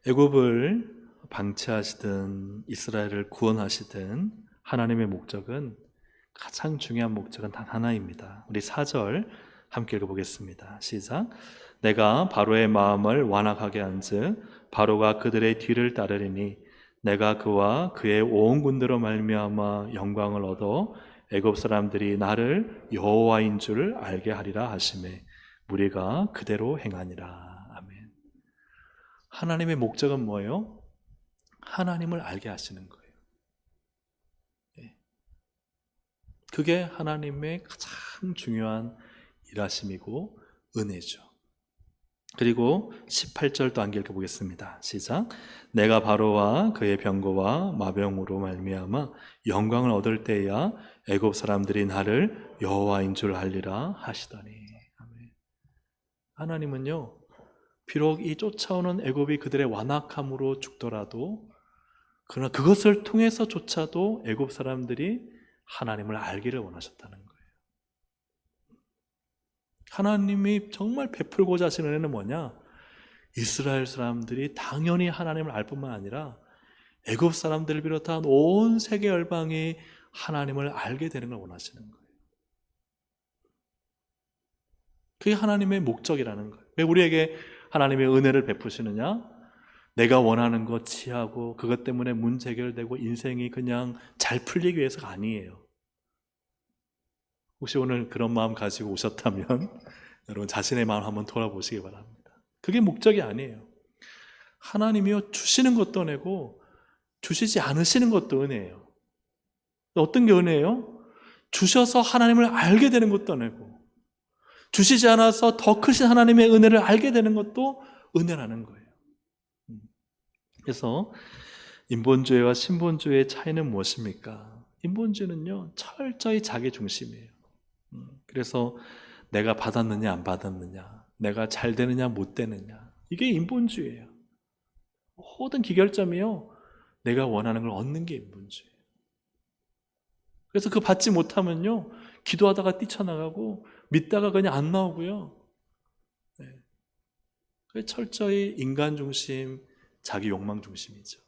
애굽을 방치하시든 이스라엘을 구원하시든 하나님의 목적은, 가장 중요한 목적은 단 하나입니다. 우리 4절 함께 읽어보겠습니다. 시작. 내가 바로의 마음을 완악하게 한즉 바로가 그들의 뒤를 따르리니 내가 그와 그의 온 군대로 말미암아 영광을 얻어 애굽 사람들이 나를 여호와인 줄 알게 하리라 하시매 무리가 그대로 행하니라. 아멘. 하나님의 목적은 뭐예요? 하나님을 알게 하시는 거예요. 그게 하나님의 가장 중요한 일하심이고 은혜죠. 그리고 18절도 함께 읽어보겠습니다. 시작. 내가 바로와 그의 병거와 마병으로 말미암아 영광을 얻을 때야 애굽 사람들이 나를 여호와인 줄 알리라 하시더니. 아멘. 하나님은요, 비록 이 쫓아오는 애굽이 그들의 완악함으로 죽더라도, 그러나 그것을 통해서조차도 애굽 사람들이 하나님을 알기를 원하셨다는 거예요. 하나님이 정말 베풀고자 하시는 은혜는 뭐냐? 이스라엘 사람들이 당연히 하나님을 알 뿐만 아니라 애굽 사람들을 비롯한 온 세계 열방이 하나님을 알게 되는 걸 원하시는 거예요. 그게 하나님의 목적이라는 거예요. 왜 우리에게 하나님의 은혜를 베푸시느냐? 내가 원하는 거 취하고 그것 때문에 문제 해결되고 인생이 그냥 잘 풀리기 위해서가 아니에요. 혹시 오늘 그런 마음 가지고 오셨다면 여러분 자신의 마음 한번 돌아보시기 바랍니다. 그게 목적이 아니에요. 하나님이요 주시는 것도 은혜고 주시지 않으시는 것도 은혜예요. 어떤 게 은혜예요? 주셔서 하나님을 알게 되는 것도 은혜고 주시지 않아서 더 크신 하나님의 은혜를 알게 되는 것도 은혜라는 거예요. 그래서 인본주의와 신본주의의 차이는 무엇입니까? 인본주의는요 철저히 자기 중심이에요. 그래서 내가 받았느냐 안 받았느냐, 내가 잘 되느냐 못 되느냐, 이게 인본주의예요. 모든 기결점이요 내가 원하는 걸 얻는 게 인본주의예요. 그래서 그 받지 못하면요 기도하다가 뛰쳐나가고 믿다가 그냥 안 나오고요. 그게 철저히 인간 중심, 자기 욕망 중심이죠.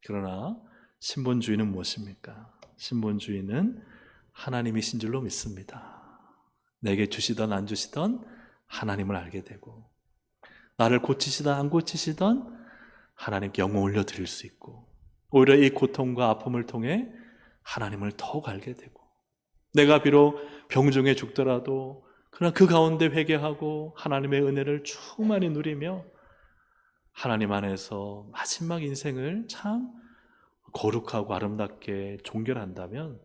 그러나 신본주의는 무엇입니까? 신본주의는 하나님이신 줄로 믿습니다. 내게 주시던 안 주시던 하나님을 알게 되고 나를 고치시던 안 고치시던 하나님께 영광 올려드릴 수 있고 오히려 이 고통과 아픔을 통해 하나님을 더욱 알게 되고 내가 비록 병중에 죽더라도 그러나 그 가운데 회개하고 하나님의 은혜를 충만히 누리며 하나님 안에서 마지막 인생을 참 거룩하고 아름답게 종결한다면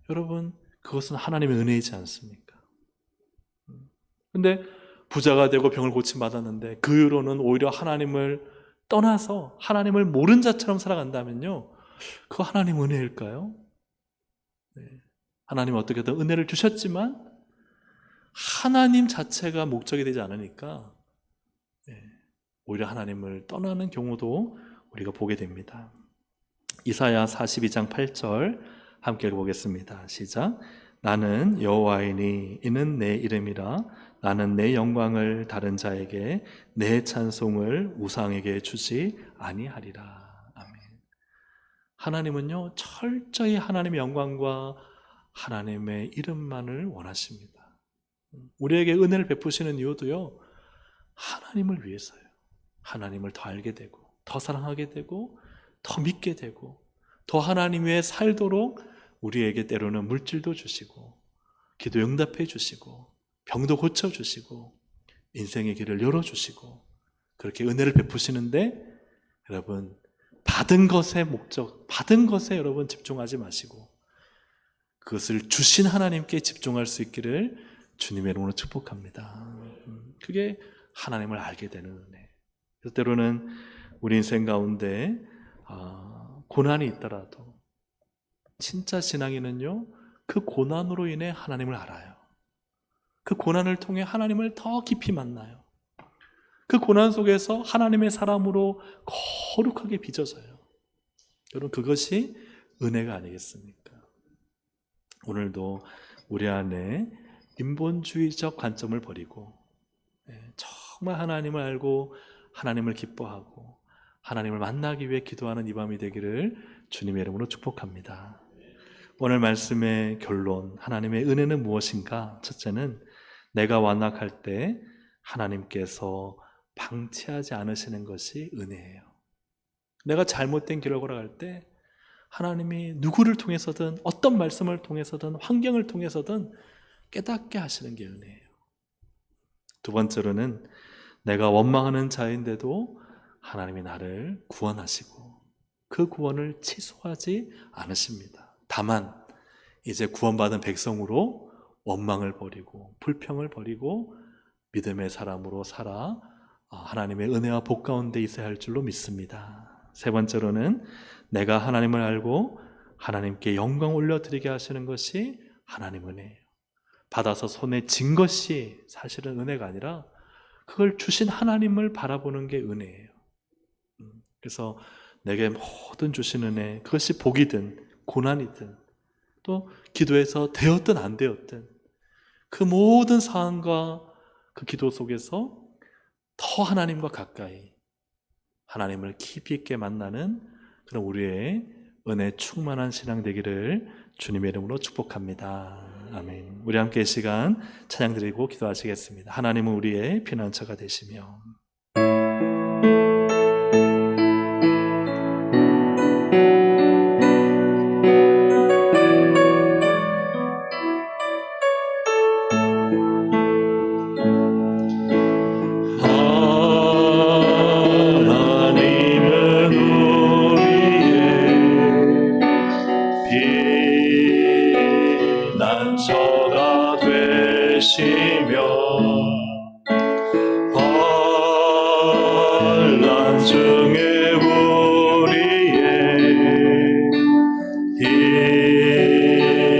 여러분 그것은 하나님의 은혜이지 않습니까? 근데 부자가 되고 병을 고침받았는데 그 이후로는 오히려 하나님을 떠나서 하나님을 모른 자처럼 살아간다면요 그거 하나님 은혜일까요? 하나님은 어떻게든 은혜를 주셨지만 하나님 자체가 목적이 되지 않으니까 오히려 하나님을 떠나는 경우도 우리가 보게 됩니다. 이사야 42장 8절 함께 읽어보겠습니다. 시작. 나는 여호와이니 이는 내 이름이라 나는 내 영광을 다른 자에게 내 찬송을 우상에게 주지 아니하리라. 아멘. 하나님은요 철저히 하나님의 영광과 하나님의 이름만을 원하십니다. 우리에게 은혜를 베푸시는 이유도요 하나님을 위해서요. 하나님을 더 알게 되고 더 사랑하게 되고 더 믿게 되고 더 하나님 위해 살도록 우리에게 때로는 물질도 주시고 기도 응답해 주시고 병도 고쳐주시고 인생의 길을 열어주시고 그렇게 은혜를 베푸시는데 여러분 받은 것의 목적, 받은 것에 여러분 집중하지 마시고 그것을 주신 하나님께 집중할 수 있기를 주님의 이름으로 축복합니다. 그게 하나님을 알게 되는 은혜. 그래서 때로는 우리 인생 가운데 고난이 있더라도 진짜 신앙인은요 그 고난으로 인해 하나님을 알아요. 그 고난을 통해 하나님을 더 깊이 만나요. 그 고난 속에서 하나님의 사람으로 거룩하게 빚어져요. 여러분 그것이 은혜가 아니겠습니까? 오늘도 우리 안에 인본주의적 관점을 버리고 정말 하나님을 알고 하나님을 기뻐하고 하나님을 만나기 위해 기도하는 이 밤이 되기를 주님의 이름으로 축복합니다. 오늘 말씀의 결론, 하나님의 은혜는 무엇인가? 첫째는 내가 완악할 때 하나님께서 방치하지 않으시는 것이 은혜예요. 내가 잘못된 길을 걸어갈 때 하나님이 누구를 통해서든 어떤 말씀을 통해서든 환경을 통해서든 깨닫게 하시는 게 은혜예요. 두 번째로는 내가 원망하는 자인데도 하나님이 나를 구원하시고 그 구원을 취소하지 않으십니다. 다만 이제 구원받은 백성으로 원망을 버리고 불평을 버리고 믿음의 사람으로 살아 하나님의 은혜와 복 가운데 있어야 할 줄로 믿습니다. 세 번째로는 내가 하나님을 알고 하나님께 영광 올려드리게 하시는 것이 하나님 은혜예요. 받아서 손에 쥔 것이 사실은 은혜가 아니라 그걸 주신 하나님을 바라보는 게 은혜예요. 그래서 내게 모든 주신 은혜, 그것이 복이든 고난이든 또 기도해서 되었든 안 되었든 그 모든 상황과 그 기도 속에서 더 하나님과 가까이 하나님을 깊이 있게 만나는 그런 우리의 은혜 충만한 신앙 되기를 주님의 이름으로 축복합니다. 아멘. 우리 함께 이 시간 찬양 드리고 기도하시겠습니다. 하나님은 우리의 피난처가 되시며 피난처가 되시며 환난 중에 우리의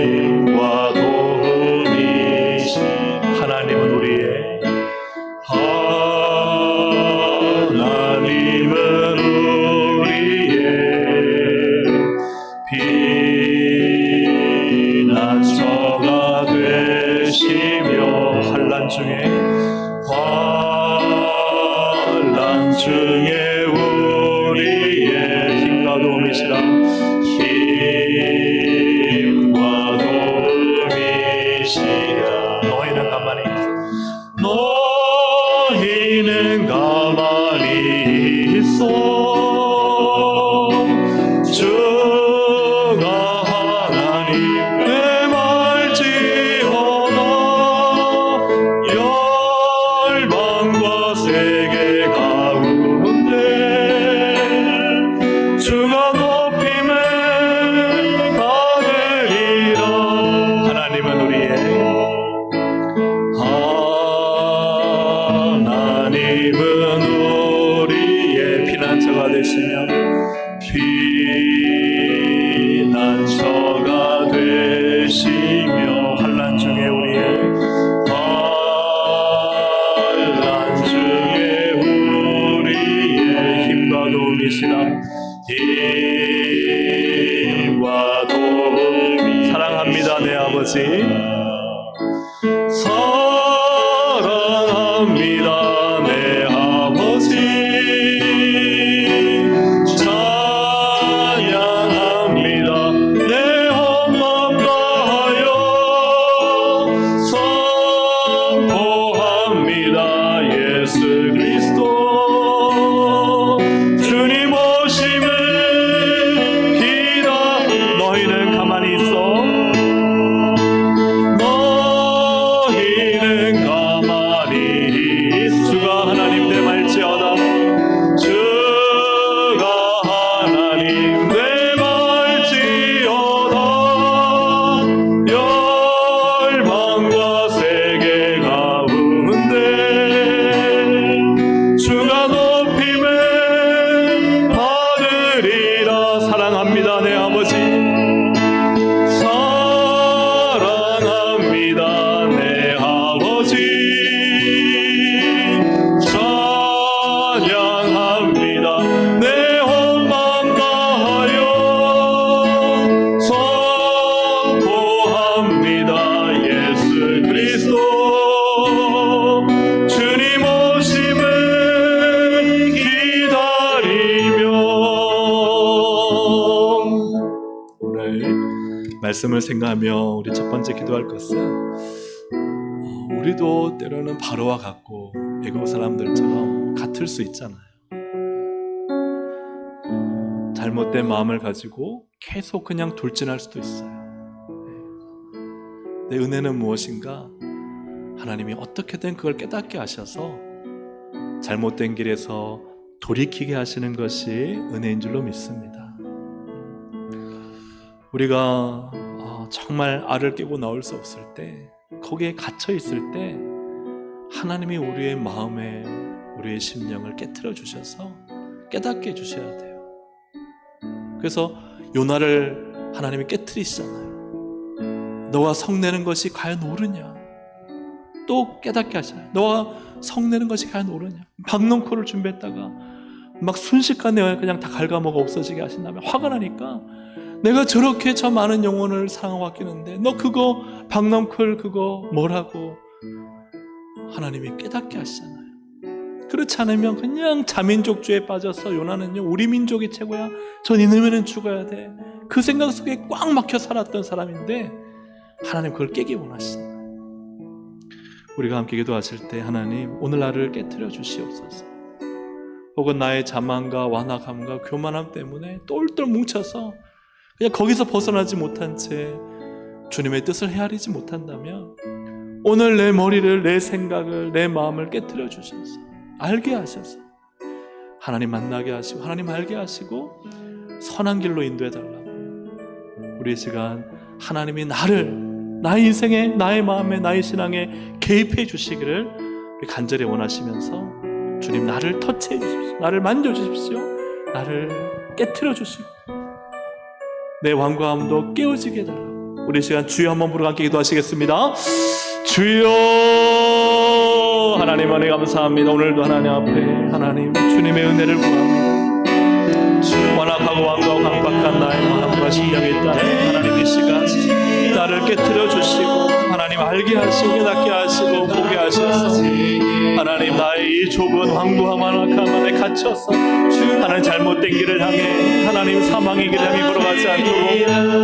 힘과 도움이신 하나님은 우리의 피난처가 되시며 환난 중에 우리의 힘과 도움이시라 힘과 도움이시라 너희는 가만히 있어 주가 하나님께 말지어다 열방과 세계 가운데 주가 높임을 받으리라 하나님은 우리의 피난처가 되시며 피난처가 되시며 환난 중에 우리의 힘과 도움이시라 힘과 도움이 사랑합니다 내 아버지 사랑합니다 내 아버지 찬양합니다 내 온 마음 다하여 선포합니다 예수 그리스도 주님 오심을 너희는 가만히 있어 주가 하나님 내 말지어다 주가 하나님 내 말지어다 열방과 세계 가운데 주가 높임을 받으리라 사랑합니다 내 아버지 사랑합니다 내 아버지 찬양합니다 내 온 마음 다하여 선포합니다 예수 그리스도 주님 오심을 기다리며 오늘 말씀을 생각하며 우리 첫 번째 기도할 것은 우리도 때로는 바로와 같고 애국 사람들처럼 같을 수 있잖아요. 잘못된 마음을 가지고 계속 그냥 돌진할 수도 있어요. 내 은혜는 무엇인가? 하나님이 어떻게든 그걸 깨닫게 하셔서 잘못된 길에서 돌이키게 하시는 것이 은혜인 줄로 믿습니다. 우리가 정말 알을 깨고 나올 수 없을 때 거기에 갇혀 있을 때 하나님이 우리의 마음에 우리의 심령을 깨트려 주셔서 깨닫게 해주셔야 돼요. 그래서 요나를 하나님이 깨트리시잖아요. 너와 성내는 것이 과연 옳으냐? 또 깨닫게 하셔요. 너와 성내는 것이 과연 옳으냐? 박넝쿨을 준비했다가 막 순식간에 그냥 다 갉아먹어 없어지게 하신다면 화가 나니까 내가 저렇게 저 많은 영혼을 사랑하고 아끼는데 너 그거 박넝쿨 그거 뭐라고 하나님이 깨닫게 하시잖아요. 그렇지 않으면 그냥 자민족주의에 빠져서 요나는요, 우리 민족이 최고야, 전 이놈에는 죽어야 돼, 그 생각 속에 꽉 막혀 살았던 사람인데 하나님 그걸 깨기 원하시잖아요. 우리가 함께 기도하실 때 하나님 오늘 나를 깨트려 주시옵소서. 혹은 나의 자만과 완악함과 교만함 때문에 똘똘 뭉쳐서 그냥 거기서 벗어나지 못한 채 주님의 뜻을 헤아리지 못한다면 오늘 내 머리를, 내 생각을, 내 마음을 깨트려 주셔서 알게 하셔서 하나님 만나게 하시고 하나님 알게 하시고 선한 길로 인도해 달라고, 우리 이 시간 하나님이 나의 인생에, 나의 마음에, 나의 신앙에 개입해 주시기를 우리 간절히 원하시면서 주님 나를 터치해 주십시오, 나를 만져주십시오, 나를 깨트려 주시고 내 완고함도 깨어지게 해달라고, 우리 이 시간 주여 한번 부르고 함께 기도하시겠습니다. 주여, 하나님 안에 감사합니다. 오늘도 하나님 앞에 하나님 주님의 은혜를 구합니다. 완악하고 완고하고 강박한 나의 마음과 심령이 있다면 하나님 이 시간 나를 깨트려 주시고 하나님 알게 하시고 깨닫게 하시고 보게 하셔서 하나님 나의 이 좁은 완고함 완악함 안에 갇혀서 하나님 잘못된 길을 향해 하나님 사망의 길을 향해 걸어가지 않도록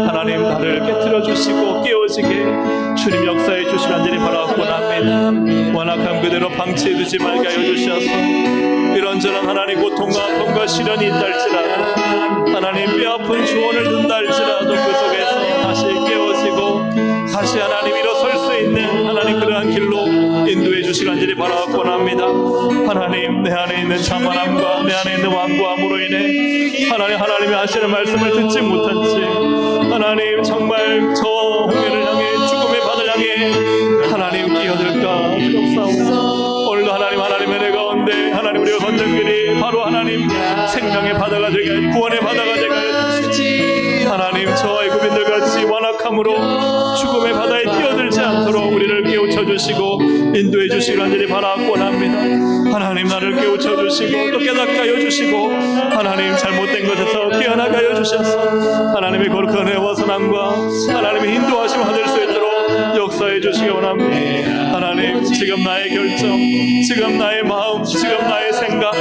하나님 나를 깨트려 주시고 깨워지게 주님 역사해 주시면 간절히 바라옵고 합니다. 완악함 그대로 방치해 두지 말게 하여 주셔서 이런저런 하나님 고통과 아픔과 시련이 있다 할지라도 하나님 뼈아픈 조언을 듣다 할지라도 그 속에서 다시 깨워지고 다시 하나님 일어설 수 있는 하나님 그러한 길로 인도해 주시기 간절히 바라옵고 합니다. 하나님 내 안에 있는 자만함과 내 안에 있는 완고함으로 인해 하나님이 하시는 말씀을 듣지 못한 채 하나님 정말 저 홍해를 향해 죽음의 바다를 향해 하나님 끼어들까 두렵사오나 오늘도 하나님의 내 가운데 하나님 우리가 걷는 길이 바로 하나님 생명의 바다가 되게 구원의 바다가 되게 하시지 하나님 저 애굽인들 같이 완악함으로 죽음의 바다에 뛰어들지 않도록 우리를 깨우쳐 주시고 인도해 주시기 간절히 바라옵고 합니다. 하나님 나를 깨우쳐 주시고 또 깨닫게 하여 주시고 하나님 잘못된 것에서 깨어나게 하여 주셔서 하나님의 거룩한 은혜와 선함과 하나님의 인도하심을 받을 수 있도록 역사해 주시기 원합니다. 하나님 지금 나의 결정, 지금 나의 마음, 지금 나의 생각,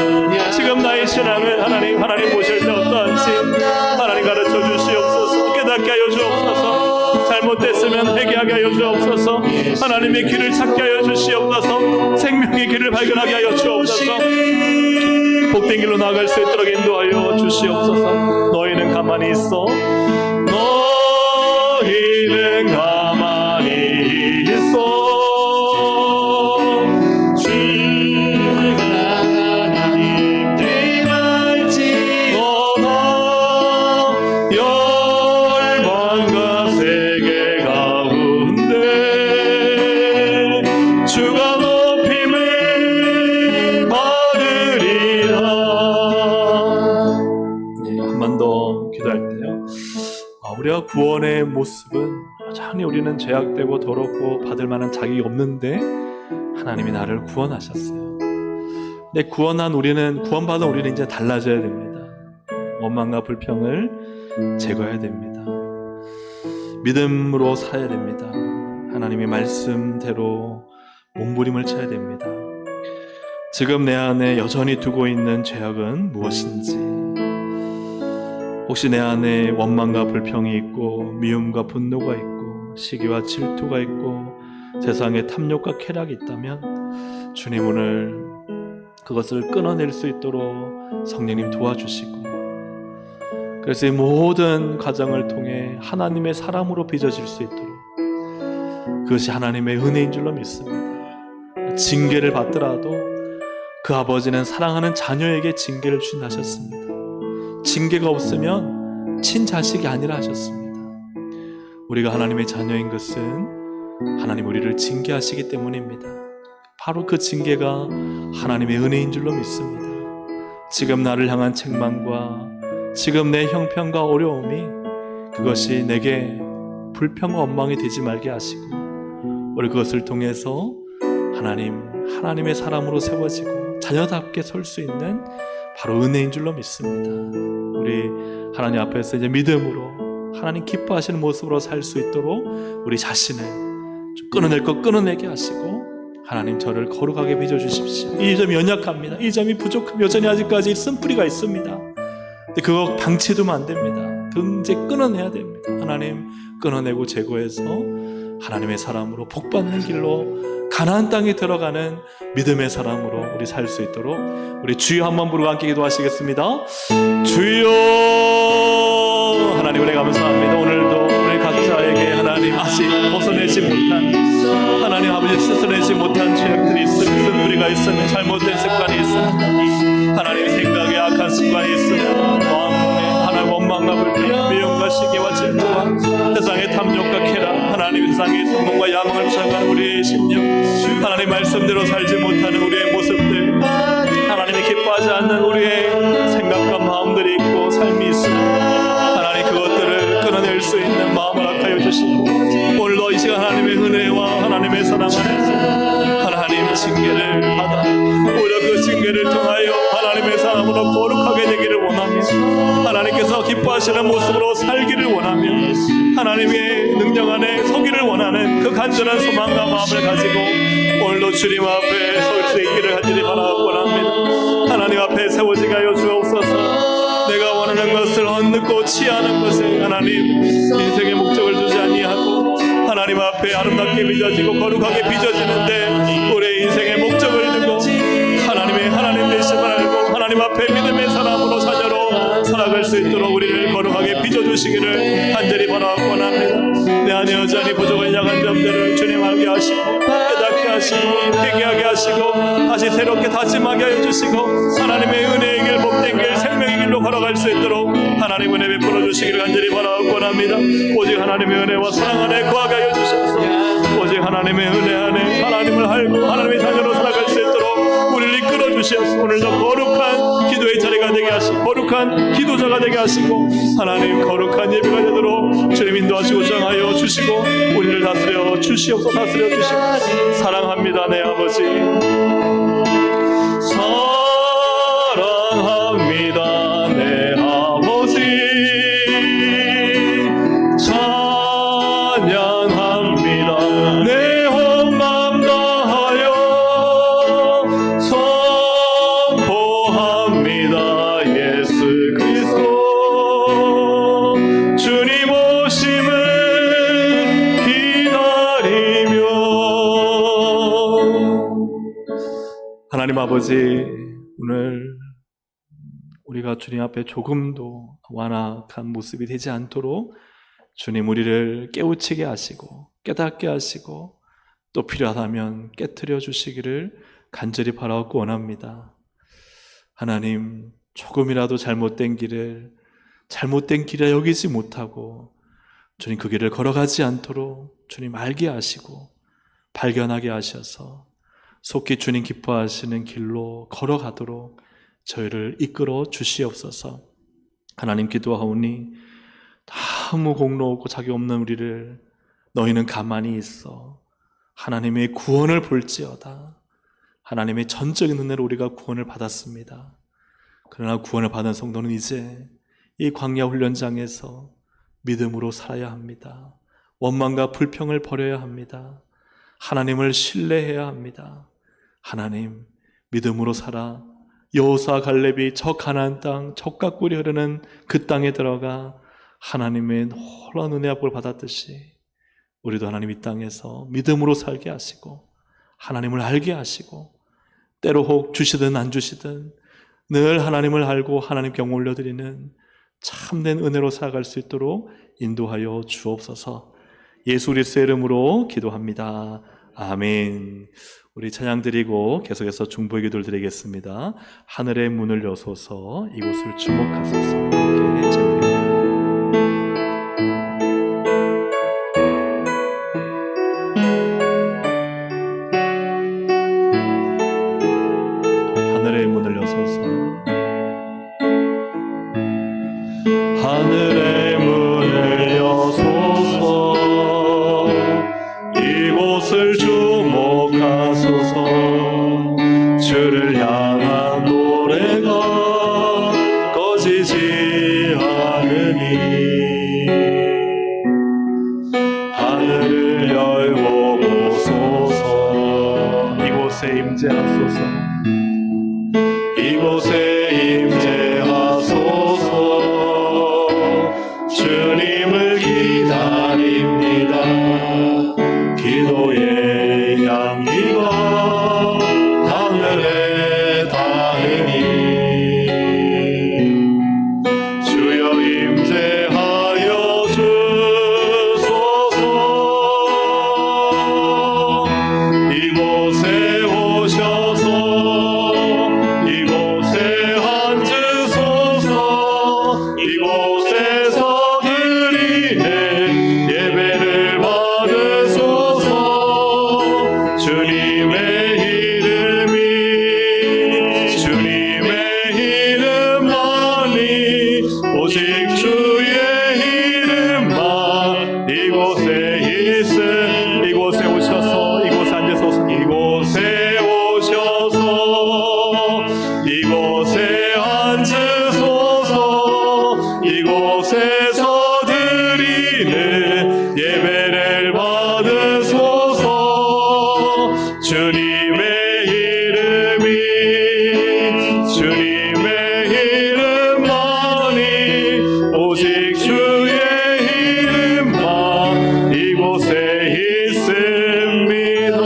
지금 나의 신앙을 하나님 보실 때 어떠한지 하나님 가르쳐 주시옵소서. 깨닫게 하여 주옵소서. 잘못됐으면 회개하게 하여 주옵소서. 하나님의 길을 찾게 하여 주시옵소서. 생명의 길을 발견하게 하여 주옵소서. 복된 길로 나아갈 수 있도록 인도하여 주시옵소서. 너희는 가만히 있어. 너희는 가만히 있어. 우리가 구원의 모습은 여전히 우리는 죄악되고 더럽고 받을 만한 자격이 없는데 하나님이 나를 구원하셨어요. 근데 구원받은 우리는 이제 달라져야 됩니다. 원망과 불평을 제거해야 됩니다. 믿음으로 살아야 됩니다. 하나님의 말씀대로 몸부림을 쳐야 됩니다. 지금 내 안에 여전히 두고 있는 죄악은 무엇인지, 혹시 내 안에 원망과 불평이 있고 미움과 분노가 있고 시기와 질투가 있고 세상의 탐욕과 쾌락이 있다면 주님 오늘 그것을 끊어낼 수 있도록 성령님 도와주시고, 그래서 이 모든 과정을 통해 하나님의 사람으로 빚어질 수 있도록, 그것이 하나님의 은혜인 줄로 믿습니다. 징계를 받더라도 그 아버지는 사랑하는 자녀에게 징계를 주신다 하셨습니다. 징계가 없으면 친자식이 아니라 하셨습니다. 우리가 하나님의 자녀인 것은 하나님 우리를 징계하시기 때문입니다. 바로 그 징계가 하나님의 은혜인 줄로 믿습니다. 지금 나를 향한 책망과 지금 내 형편과 어려움이 그것이 내게 불평과 원망이 되지 말게 하시고, 우리 그것을 통해서 하나님의 사람으로 세워지고 자녀답게 설 수 있는 바로 은혜인 줄로 믿습니다. 우리 하나님 앞에서 이제 믿음으로 하나님 기뻐하시는 모습으로 살 수 있도록 우리 자신을 좀 끊어낼 것 끊어내게 하시고 하나님 저를 거룩하게 빚어주십시오. 이 점이 연약합니다. 이 점이 부족합니다. 여전히 아직까지 쓴뿌리가 있습니다. 근데 그거 방치두면 안 됩니다. 이제 끊어내야 됩니다. 하나님 끊어내고 제거해서 하나님의 사람으로 복받는 길로 가나안 땅에 들어가는 믿음의 사람으로 우리 살 수 있도록 우리 주여 한번 부르고 함께 기도하시겠습니다. 주여 하나님 은혜 감사합니다. 오늘도 우리 각자에게 하나님 아직 벗어내지 못한 하나님 아버지 스스로내지 못한 죄악들이 있으면 우리가 있으면 잘못된 습관이 있으면 하나님 생각에 악한 습관이 있으면 마음에 하나님 원망과 불평 미움과 시기와 질투와 세상의 탐욕과 쾌락 하나님 세상의 성공과 야망을 찾아가는 우리의 심령 하나님 말씀대로 살지 못하는 우리의 모습들 하나님이 기뻐하지 않는 우리의 생각과 마음들이 있고 삶이 있으면 하나님 그것들을 끊어낼 수 있는 마음을 허락하여 주시고 오늘도 이 시간 하나님의 은혜와 하나님의 사랑 안에서 하나님 징계를 받아 오히려 그 징계를 통하여 하나님의 사람으로 거룩하게 되기를 원하며 하나님께서 기뻐하시는 모습으로 살기를 원하며 하나님의 능력 안에 서기를 원하는 그 간절한 소망과 마음을 가지고 오늘도 주님 앞에 설 수 있기를 간절히 바라옵고합니다. 하나님 앞에 세워지게 하여 주옵소서. 내가 원하는 것을 얻고 취하는 것에 하나님 인생의 목적을 두지 아니하고 하나님 앞에 아름답게 빚어지고 거룩하게 빚어지는데 우리의 인생의 목적을 두고 하나님 되심을 알고 하나님 앞에 믿음의 사람으로 자녀로 살아갈 수 있도록 우리를 거룩하게 빚어주시기를 간절히 바라옵고합니다. 내 안에 여전히 부족한 약한 점들을 주님 알게 하시고 깨닫게 하시고 회개하게 하시고 다시 새롭게 다짐하게 하여 주시고 하나님의 은혜의 길 복된 길 생명의 길로 걸어갈 수 있도록 하나님 은혜 베풀어 주시기를 간절히 바라옵고합니다. 오직 하나님의 은혜와 사랑 안에 거하게 하여 주셔서 오직 하나님의 은혜 안에 하나님을 알고 하나님의 자녀로 살아갈 수 있도록 우리를 이끌어 주시옵소서. 오늘도 거룩한 기도의 자리가 되게 하시고 거룩한 기도자가 되게 하시고 하나님 거룩한 예배가 되도록 주님 인도하시고 정하여 주시고 우리를 다스려 주시옵소서. 다스려 주시고 사랑합니다 내 아버지 사랑합니다 내 아버지 찬양합니다 내 온 마음 다하여 선포합니다 예수 그리스도 주님 오심을 기다리며 하나님 아버지 오늘 우리가 주님 앞에 조금도 완악한 모습이 되지 않도록 주님 우리를 깨우치게 하시고 깨닫게 하시고 또 필요하다면 깨트려 주시기를 간절히 바라옵고 원합니다. 하나님 조금이라도 잘못된 길이라 여기지 못하고 주님 그 길을 걸어가지 않도록 주님 알게 하시고 발견하게 하셔서 속히 주님 기뻐하시는 길로 걸어가도록 저희를 이끌어 주시옵소서. 하나님 기도하오니 아무 공로 없고 자격 없는 우리를 너희는 가만히 있어 하나님의 구원을 볼지어다. 하나님의 전적인 은혜로 우리가 구원을 받았습니다. 그러나 구원을 받은 성도는 이제 이 광야 훈련장에서 믿음으로 살아야 합니다. 원망과 불평을 버려야 합니다. 하나님을 신뢰해야 합니다. 하나님 믿음으로 살아 여호수아 갈렙이 저 가나안 땅 젖과 꿀이 흐르는 그 땅에 들어가 하나님의 놀라운 은혜 앞을 받았듯이 우리도 하나님 이 땅에서 믿음으로 살게 하시고 하나님을 알게 하시고 때로 혹 주시든 안 주시든 늘 하나님을 알고 하나님께 올려드리는 참된 은혜로 살아갈 수 있도록 인도하여 주옵소서. 예수 그리스도의 이름으로 기도합니다. 아멘. 우리 찬양 드리고 계속해서 중보의 기도를 드리겠습니다. 하늘의 문을 여소서 이곳을 주목하소서. 함께 찬양드립니다. 하늘의 문을 여소서 하늘의 문을 여소서 이곳을 주목하소서 주를 향한 노래가 꺼지지 않으니 하늘을 열고 보소서 오직 주의 이름만 이곳에 있음. 이곳에 오셔서 이곳에 앉으소서. 이곳에 오셔서 이곳에 앉으소서. 이곳에서 드리는 예배를 받으소서. 주님의 이름만이 오직 주의 이름만 이곳에 있습니다.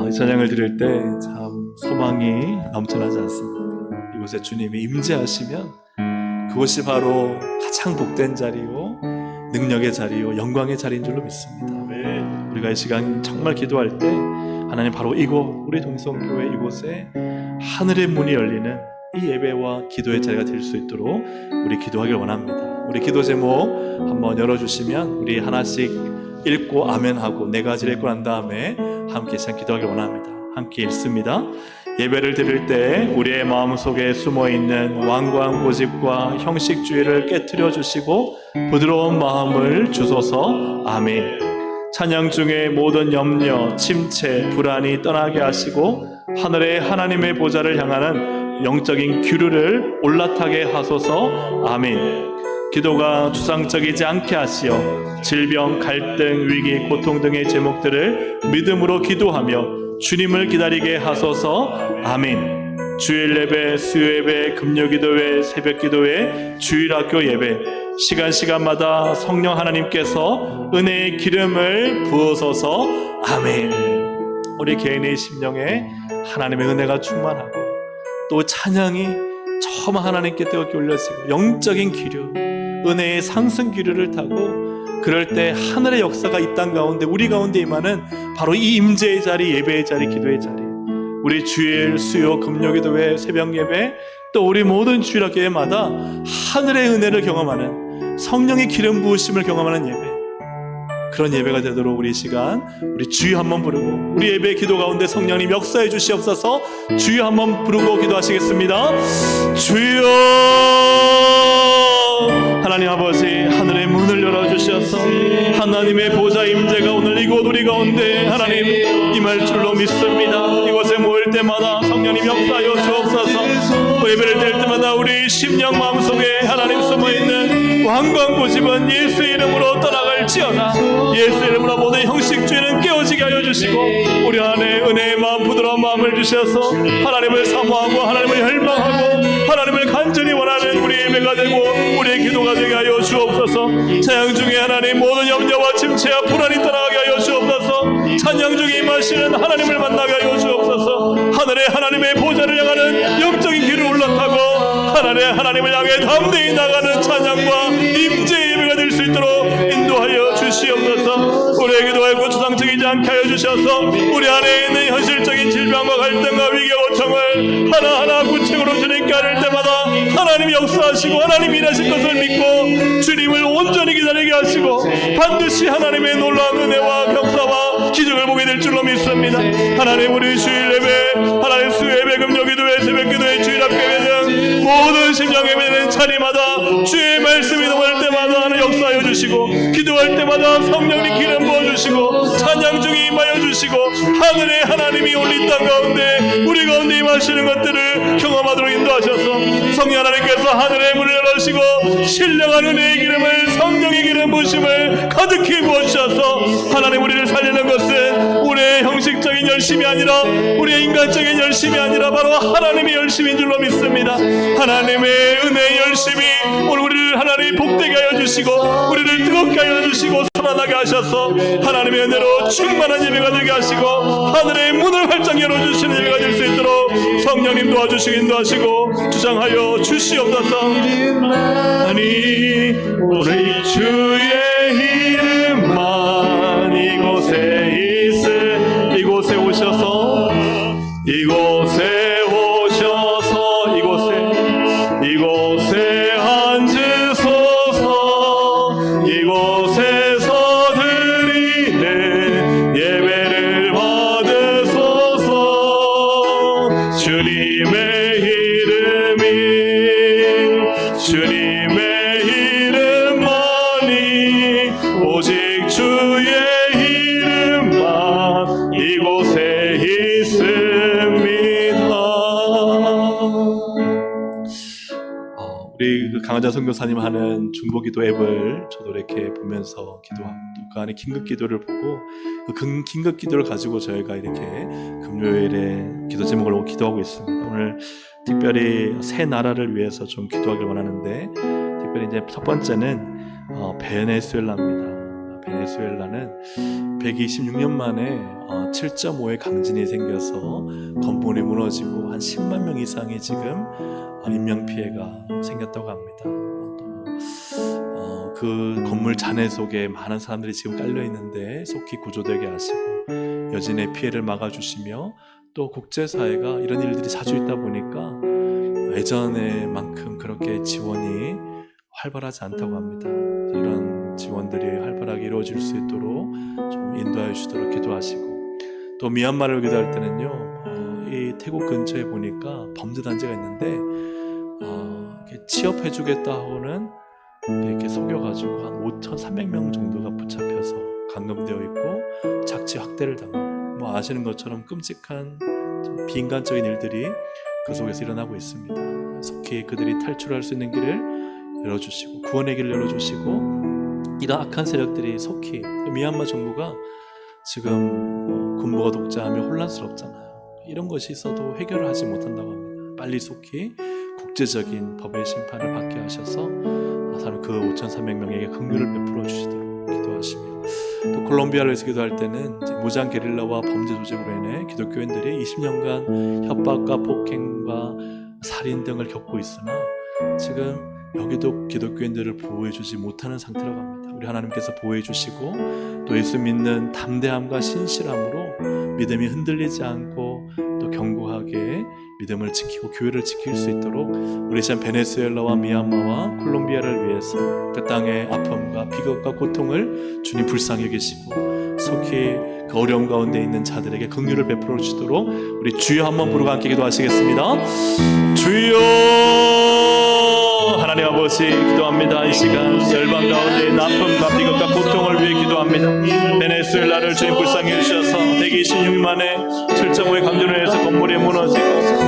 이 찬양을 드릴 때 참 소망이 넘쳐나지 않습니까? 이곳에 주님이 임재하시면 그곳이 바로 가장 복된 자리요, 능력의 자리요, 영광의 자리인 줄로 믿습니다. 우리가 이 시간 정말 기도할 때 하나님 바로 이곳, 우리 동성교회 이곳에 하늘의 문이 열리는 이 예배와 기도의 자리가 될 수 있도록 우리 기도하길 원합니다. 우리 기도 제목 한번 열어주시면 우리 하나씩 읽고 아멘하고 네 가지를 읽고 난 다음에 함께 시간 기도하길 원합니다. 함께 읽습니다. 예배를 드릴 때 우리의 마음속에 숨어있는 완고한 고집과 형식주의를 깨트려 주시고 부드러운 마음을 주소서. 아멘. 찬양 중에 모든 염려, 침체, 불안이 떠나게 하시고 하늘의 하나님의 보좌를 향하는 영적인 기류를 올라타게 하소서. 아멘. 기도가 추상적이지 않게 하시어 질병, 갈등, 위기, 고통 등의 제목들을 믿음으로 기도하며 주님을 기다리게 하소서. 아멘. 주일 예배, 수요 예배, 금요 기도회, 새벽 기도회, 주일학교 예배, 시간마다 성령 하나님께서 은혜의 기름을 부으소서. 아멘. 우리 개인의 심령에 하나님의 은혜가 충만하고 또 찬양이 처음 하나님께 뜨겁게 올려지고 영적인 기류, 은혜의 상승 기류를 타고 그럴 때 하늘의 역사가 이 땅 가운데 우리 가운데 임하는 바로 이 임재의 자리, 예배의 자리, 기도의 자리, 우리 주일, 수요, 금요 기도회, 새벽 예배, 또 우리 모든 주일학교 예배마다 하늘의 은혜를 경험하는 성령의 기름 부으심을 경험하는 예배, 그런 예배가 되도록 우리 시간 우리 주여 한번 부르고 우리 예배 기도 가운데 성령님 역사해 주시옵소서. 주여 한번 부르고 기도하시겠습니다. 주여. 하나님 아버지, 하늘의 문을 열어주셔서 하나님의 보좌 임재가 오늘 이곳 우리 가운데 하나님 임할 줄로 믿습니다. 이곳에 모일 때마다 성령님 역사하여 주옵소서. 예배를 드릴 때마다 우리 심령 마음속에 하나님 숨어있는 완고한 고집은 예수 이름으로 떠나갈지어다. 예수 이름으로 모든 형식주의는 깨어지게 하여 주시고 우리 안에 은혜의 마음, 부드러운 마음을 주셔서 하나님을 사모하고 하나님을 혈망하고 하나님을 간절히 원하는 우리 예배가 되고 우리의 기도가 되게 하여 주옵소서. 찬양 중에 하나님 모든 염려와 침체와 불안이 떠나가게 하여 주옵소서. 찬양 중에 임하시는 하나님을 만나게 하여 주옵소서. 하늘의 하나님의 보좌를 향하는 영적인 길을 올라타고 하늘의 하나님을 향해 담대히 나가는 찬양과 임재의 예배가 될 수 있도록 인도하여 주시옵소서. 우리의 기도하고 추상적이지 않게 하여 주셔서 우리 안에 있는 현실적인 질병과 갈등과 위기 고통을 하나하나 구체적으로 주님께 아뢰을 때마다 하나님이 역사하시고 하나님 일하실 것을 믿고 주님을 온전히 기다리게 하시고 반드시 하나님의 놀라운 은혜와 역사와 기적을 보게 될 줄로 믿습니다. 하나님, 우리 주일 예배, 하나님 수요 예배, 금요 기도회, 새벽 기도회, 주일학교 예배 등 모든 심령 예배는 자리마다 주의 말씀이 넘어갈 때마다 하나님 역사하여 주시고 기도할 때마다 성령님 기름 부어주시고 찬양 중에 임하여 주시고 하늘의 하나님이 올린 땅 가운데 우리 가운데 임하시는 것들을 경험하도록 인도하셔서 성령 하나님께서 하늘의 문을 열어주시고 신령한 은혜의 기름을, 성령의 기름 부으심을 가득히 부어주셔서 하나님 우리를 살리는 것은 우리의 형식적인 열심이 아니라 우리의 인간적인 열심이 아니라 바로 하나님의 열심인 줄로 믿습니다. 하나님의 은혜의 열심이 오늘 우리를 하나님 복되게 하여 주시고 우리를 뜨겁게 하여 주시고 살아나게 하셔서 하나님의 은혜로 충만한 예배가 되게 하시고 하늘의 문을 활짝 열어주시는 예배가 될 수 있도록 성령님 도와주시고 인도하시고 주장하여 주시옵소서. 아니 우리 주의 이름만 이곳에 있을 이곳에 오셔서 이곳에 오셔서 이곳에 앉으소서. 이곳에서 드리는 예배를 받으소서. 주님의 이름 주님의 이름만이 오직 주의 이름만 이곳에 있습니다. 우리 그 강하자 선교사님 하는 중보기도 앱을 저도 이렇게 보면서 기도하고 또 그 안에 긴급기도를 보고 그 긴급기도를 가지고 저희가 이렇게 금요일에 기도 제목을 기도하고 있습니다. 오늘 특별히 새 나라를 위해서 좀 기도하길 원하는데, 특별히 이제 첫 번째는 베네수엘라입니다. 베네수엘라는 126년 만에 7.5의 강진이 생겨서 건물이 무너지고 한 10만 명 이상이 지금 인명피해가 생겼다고 합니다. 그 건물 잔해 속에 많은 사람들이 지금 깔려 있는데 속히 구조되게 하시고 여진의 피해를 막아주시며, 또 국제사회가 이런 일들이 자주 있다 보니까 예전에만큼 그렇게 지원이 활발하지 않다고 합니다. 이런 지원들이 활발하게 이루어질 수 있도록 좀 인도하여 주시도록 기도하시고, 또 미얀마를 기도할 때는요, 이 태국 근처에 보니까 범죄단체가 있는데 취업해 주겠다 하고는 이렇게 속여가지고 한 5,300명 정도가 붙잡혀서 감금되어 있고 착취 학대를 당하고, 아시는 것처럼 끔찍한 비인간적인 일들이 그 속에서 일어나고 있습니다. 속히 그들이 탈출할 수 있는 길을 열어주시고 구원의 길을 열어주시고, 이런 악한 세력들이 속히, 미얀마 정부가 지금 군부가 독재하며 혼란스럽잖아요. 이런 것이 있어도 해결을 하지 못한다고 합니다. 빨리 속히 국제적인 법의 심판을 받게 하셔서 그 5,300명에게 긍휼을 베풀어 주시도록 기도하시며, 또 콜롬비아를 위해서 기도할 때는 무장 게릴라와 범죄 조직으로 인해 기독교인들이 20년간 협박과 폭행과 살인 등을 겪고 있으나 지금 여기도 기독교인들을 보호해 주지 못하는 상태라고 합니다. 우리 하나님께서 보호해 주시고, 또 예수 믿는 담대함과 신실함으로 믿음이 흔들리지 않고 또 견고하게 믿음을 지키고 교회를 지킬 수 있도록 우리 참 베네수엘라와 미얀마와 콜롬비아를 위해서 그 땅의 아픔과 비극과 고통을 주님 불쌍히 여기시고 속히 그 어려움 가운데 있는 자들에게 긍휼을 베풀어 주시도록 우리 주여 한번 부르고 함께 기도하시겠습니다. 주여, 하나님 아버지, 기도합니다. 이 시간 열방 가운데 있는 아픔과 비극과 고통을 위해 기도합니다. 베네수엘라를 주님 불쌍히 해주셔서 126년 만에 7.5의 강진으로 해서 건물이 무너지고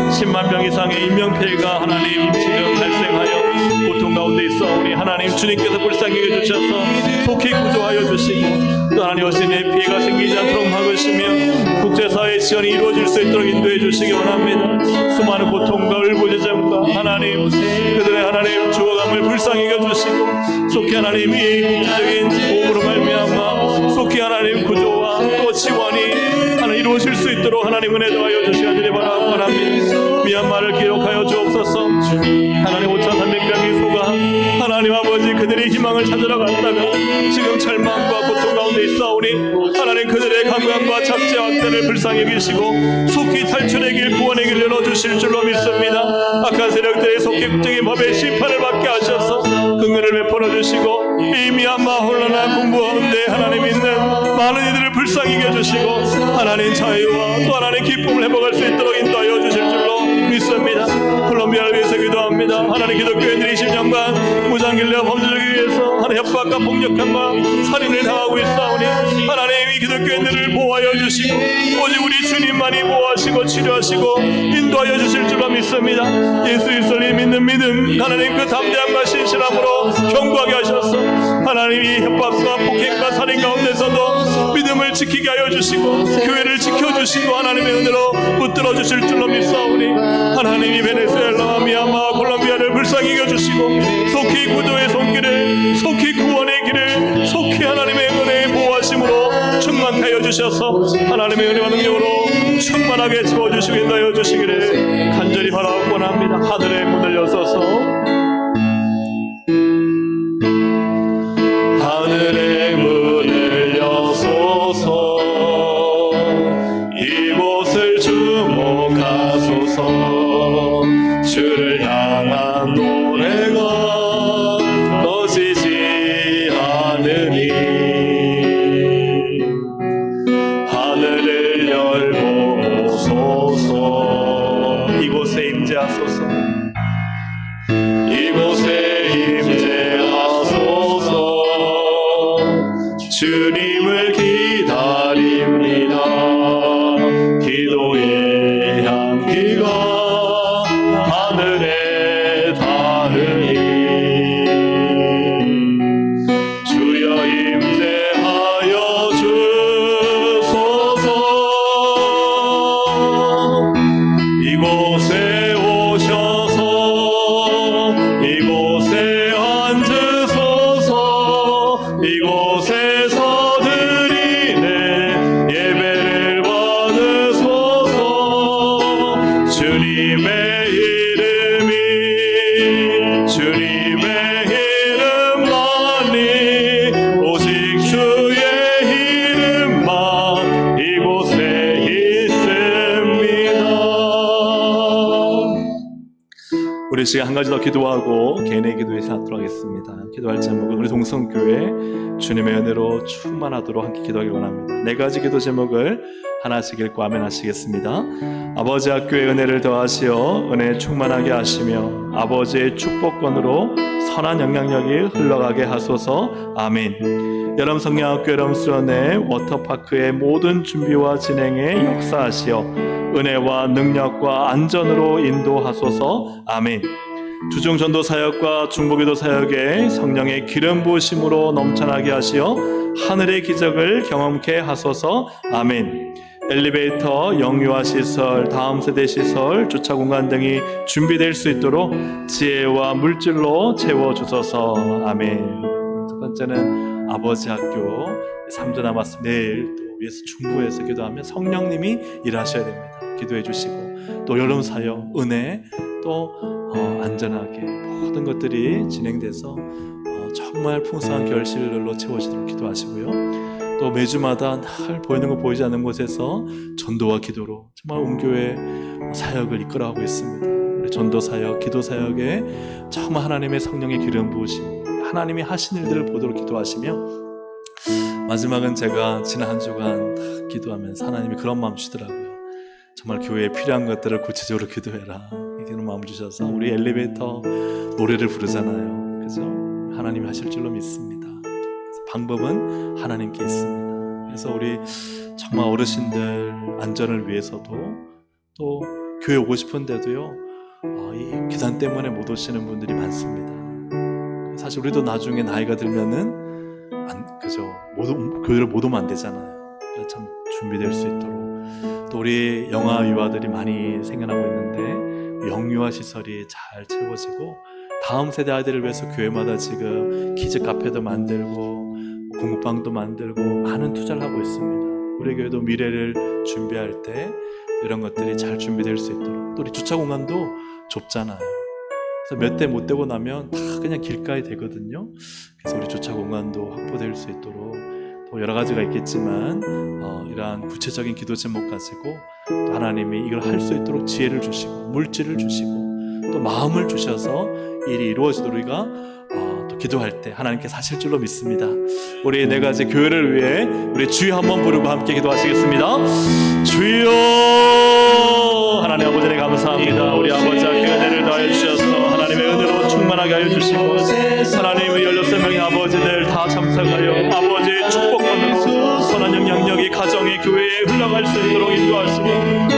10만 명 이상의 인명피해가 하나님 지금 발생하여 고통 가운데 있어오니 하나님 주님께서 불쌍히 해주셔서 속히 구조하여 주시고, 또 하나님 여신의 피해가 생기지 않도록 막으시며 국제사회의 지원이 이루어질 수 있도록 인도해 주시기 원합니다. 수많은 고통과 울부짖음과 하나님 그들의 하나님 죽어감을 불쌍히 여겨주시고, 속히 하나님 이 국제적인 도움으로 말미암아 속히 하나님 구조와 또 지원이 하나님 이루어질 수 있도록 하나님 은혜 더하여 주시기를 바랍니다. 미얀마를 기록하여 주옵소서. 하나님 5,300명이 속아 하나님 아버지 그들이 희망을 찾으러 갔다가 지금 절망과 고통 가운데 있사오니 하나님 그들의 강간과 착취 학대를 불쌍히 여기시고 속히 탈출의 길 구원의 길 열어주실 줄로 믿습니다. 악한 세력들의 속히 국적인 법의 심판을 받게 하셔서 긍휼을 베풀어 주시고, 이 미얀마 혼란한 군부 가운데 하나님 있는 많은 이들을 불쌍히 여겨주시고 하나님 자유와 또 하나님 기쁨을 회복할 수 있도록 인도하여 주실 줄로 믿습니다. 콜롬비아를 위해서 기도합니다. 하나님 기독교인들이 20년간 무장길래 범죄를 위해서 하나님 협박과 폭력함과 살인을 당하고 있사오니 하나님 이 기독교인들을 보호하여 주시고 오직 우리 주님만이 보호하시고 치료하시고 인도하여 주실 줄로 믿습니다. 예수 그리스도를 믿는 믿음, 하나님 그 담대함과 신실함으로 견고하게 하셔서 하나님 이 협박과 폭행과 살인 가운데서도 믿음을 지키게 하여 주시고 교회를 지켜주시고 하나님의 은혜로 붙들어 주실 줄로 믿사오니 하나님이 베네수엘라와 미얀마 콜롬비아를 불쌍히 여겨주시고 속히 구조의 손길을 속히 구원의 길을 속히 하나님의 은혜의 보호하심으로 충만케 하여 주셔서 하나님의 은혜와 능력으로 충만하게 채워주시고 인도하여 주시기를 간절히 바라옵곤 합니다. 하늘의 문을 여서서 하늘의 문을 여소서 이곳을 주목하소서. 주를 향한 노래가 꺼지지 않으니 하늘을 열보소서. 이곳에 임재하소서. 이곳에 하늘에 닿으니 주여 임재하여 주소서. 이곳에 오셔서 이곳에 앉으소서. 이곳에서 드리는 예배를 받으소서. 주님의 주님의 이름만이 오직 주의 이름만 이곳에 있습니다. 우리 시간 한 가지 더 기도하고 개인의 기도에 하도록 하겠습니다. 기도할 제목은 우리 동성교회 주님의 은혜로 충만하도록 함께 기도하길 원합니다. 네 가지 기도 제목을 하나씩 읽고 아멘 하시겠습니다. 아버지 학교의 은혜를 더하시어 은혜 충만하게 하시며 아버지의 축복권으로 선한 영향력이 흘러가게 하소서. 아멘. 여름 성령학교 여름 수련회 워터파크의 모든 준비와 진행에 역사하시어 은혜와 능력과 안전으로 인도하소서. 아멘. 주중 전도 사역과 중보기도 사역에 성령의 기름 부으심으로 넘쳐나게 하시어 하늘의 기적을 경험케 하소서. 아멘. 엘리베이터, 영유아 시설, 다음 세대 시설, 주차 공간 등이 준비될 수 있도록 지혜와 물질로 채워주소서. 아멘. 첫 번째는 아버지 학교 3주 남았습니다. 내일 또 위에서 중부에서 기도하면 성령님이 일하셔야 됩니다. 기도해 주시고 또 여름 사역, 은혜, 또 안전하게 모든 것들이 진행돼서 정말 풍성한 결실로 채워지도록 기도하시고요. 또 매주마다 늘 보이는 거 보이지 않는 곳에서 전도와 기도로 정말 온교회 사역을 이끌어가고 있습니다. 우리 전도 사역, 기도 사역에 정말 하나님의 성령의 기름 부으심, 하나님이 하신 일들을 보도록 기도하시며 마지막은 제가 지난 한 주간 기도하면서 하나님이 그런 마음 주시더라고요. 정말 교회에 필요한 것들을 구체적으로 기도해라, 이런 마음 주셔서 우리 엘리베이터 노래를 부르잖아요. 그죠? 하나님이 하실 줄로 믿습니다. 방법은 하나님께 있습니다. 그래서 우리 정말 어르신들 안전을 위해서도 또 교회 오고 싶은데도요, 이 계단 때문에 못 오시는 분들이 많습니다. 사실 우리도 나중에 나이가 들면은 그죠? 교회를 못 오면 안 되잖아요. 참 준비될 수 있도록. 또 우리 영아 유아들이 많이 생겨나고 있는데 영유아 시설이 잘 채워지고 다음 세대 아이들을 위해서 교회마다 지금 키즈 카페도 만들고 공부방도 만들고 많은 투자를 하고 있습니다. 우리 교회도 미래를 준비할 때 이런 것들이 잘 준비될 수 있도록. 또 우리 주차 공간도 좁잖아요. 그래서 몇 대 못 되고 나면 다 그냥 길가에 되거든요. 그래서 우리 주차 공간도 확보될 수 있도록 또 여러 가지가 있겠지만 이러한 구체적인 기도 제목 가지고 또 하나님이 이걸 할 수 있도록 지혜를 주시고 물질을 주시고 또 마음을 주셔서 일이 이루어지도록 우리가 또 기도할 때 하나님께 사실 줄로 믿습니다. 우리 네 가지 교회를 위해 우리 주여 한번 부르고 함께 기도하시겠습니다. 주여. 하나님 아버지에 감사합니다. 우리 아버지 학교 은혜를 더해 주셔서 하나님의 은혜로 충만하게 하여 주시고 하나님의 16명의 아버지들 다 참석하여 아버지의 축복권으로 선한 영향력이 가정의 교회에 흘러갈 수 있도록 인도하시고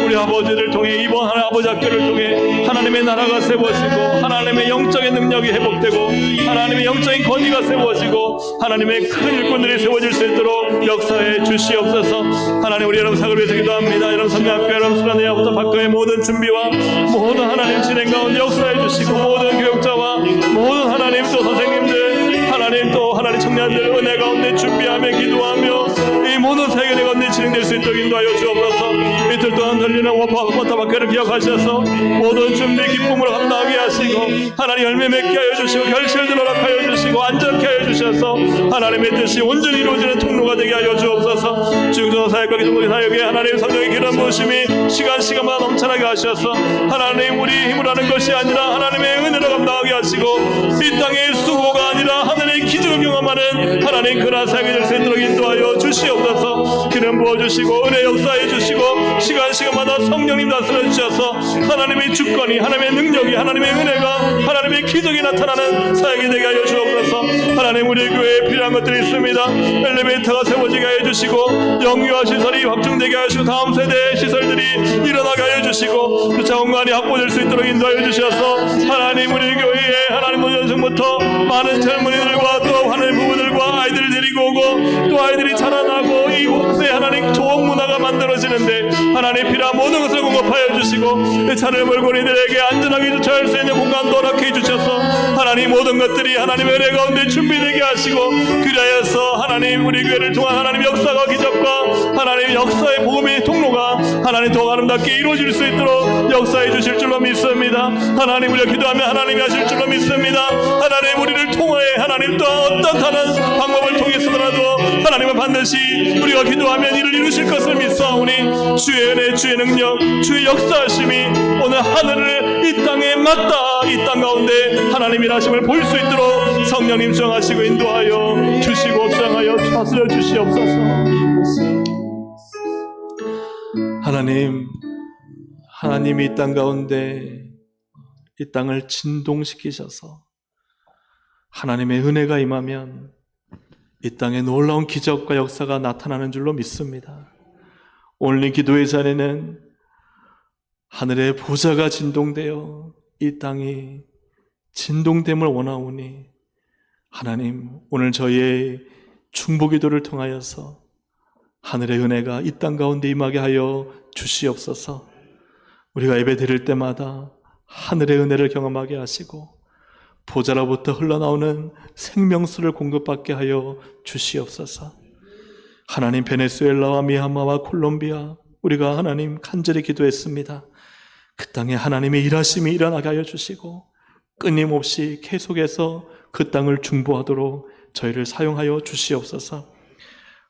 우리 아버지를 통해 이번 하나님 아버지 학교를 통해 하나님의 나라가 세워지고 하나님의 영적인 능력이 회복되고 하나님의 영적인 권위가 세워지고 하나님의 큰 일꾼들이 세워질 수 있도록 역사에 주시옵소서. 하나님 우리 여러분 사역을 위해서 기도합니다. 여러분 성령학교 여러분 수련회부터 박교의 모든 준비와 모든 하나님 진행 가운데 역사해 주시고 모든 교육자와 모든 하나님 또 선생님들 하나님 또 하나님 청년들 은혜 가운데 준비하며 기도하며 이 모든 세계의 가운데 진행될 수 있도록 인도하여 주옵소서. 이틀 동안 들리는 워터파크를 기억하셔서 모든 준비 기쁨으로 감당하게 하시고 하나님 열매 맺게 하여 주시고 결실들 허락하여 주시고 안전케 하여 주셔서 하나님의 뜻이 온전히 이루어지는 통로가 되게 하여 주옵소서. 중도 사역과 기도의 사역에 하나님 성령의 기름 부으심이 시간마다 넘쳐나게 하셔서 하나님 우리 힘을 하는 것이 아니라 하나님의 은혜로 감당하게 하시고 이 땅의 수고가 아니라 하늘의 기적을 경험하는 하나님 그런 사역이 될 수 있도록 인도하여 주시옵소서. 기름 기름 부어주시고 은혜 역사해 주시고 시간마다 성령님 다스려 주셔서 하나님의 주권이, 하나님의 능력이, 하나님의 은혜가, 하나님의 기적이 나타나는 사역이 되게 하여 주옵소서. 하나님, 우리 교회에 필요한 것들이 있습니다. 엘리베이터가 세워지게 하여 주시고 영유아 시설이 확충되게 하시고 다음 세대의 시설들이 일어나게 하여 주시고 교차 공간이 확보될 수 있도록 인도하여 주셔서 하나님, 우리 교회에 하나님 오전부터 많은 젊은이들과 또 하나님 부부들과 아이들을 데리고 오고 또 아이들이 자라나고 이곳에 하나님 좋은 문화가 만들어지는데 하나님 필요한 모든 것을 공급하여 주시고 차를 몰고 이들에게 안전하게 주차할 수 있는 공간도 허락해 주셔서 하나님 모든 것들이 하나님의 은혜 가운데 준비되게 하시고 그리하여서 하나님 우리 교회를 통한 하나님 역사가 기적과 하나님 역사의 복음의 통로가 하나님 더 아름답게 이루어질 수 있도록 역사해 주실 줄로 믿습니다. 하나님, 우리가 기도하면 하나님이 하실 줄로 믿습니다. 하나님, 우리를 통해 하나님 또 어떤 다른 방법을 통해서라도 하나님은 반드시 우리가 기도하면 이를 이루실 것을 믿사오니 주의 은혜, 주의 능력, 주의 역사하심이 오늘 하늘을 이 땅에 맞다 이 땅 가운데 하나님 일하심을 볼 수 있도록 성령님 정하시고 인도하여 주시고 정하여 다스려 주시옵소서. 하나님이 이 땅 가운데 이 땅을 진동시키셔서 하나님의 은혜가 임하면 이 땅에 놀라운 기적과 역사가 나타나는 줄로 믿습니다. 오늘 이 기도의 자리는 하늘의 보좌가 진동되어 이 땅이 진동됨을 원하오니 하나님, 오늘 저희의 중보기도를 통하여서 하늘의 은혜가 이 땅 가운데 임하게 하여 주시옵소서. 우리가 예배 드릴 때마다 하늘의 은혜를 경험하게 하시고 보좌로부터 흘러나오는 생명수를 공급받게 하여 주시옵소서. 하나님, 베네수엘라와 미얀마와 콜롬비아 우리가 하나님 간절히 기도했습니다. 그 땅에 하나님의 일하심이 일어나게 하여 주시고 끊임없이 계속해서 그 땅을 중보하도록 저희를 사용하여 주시옵소서.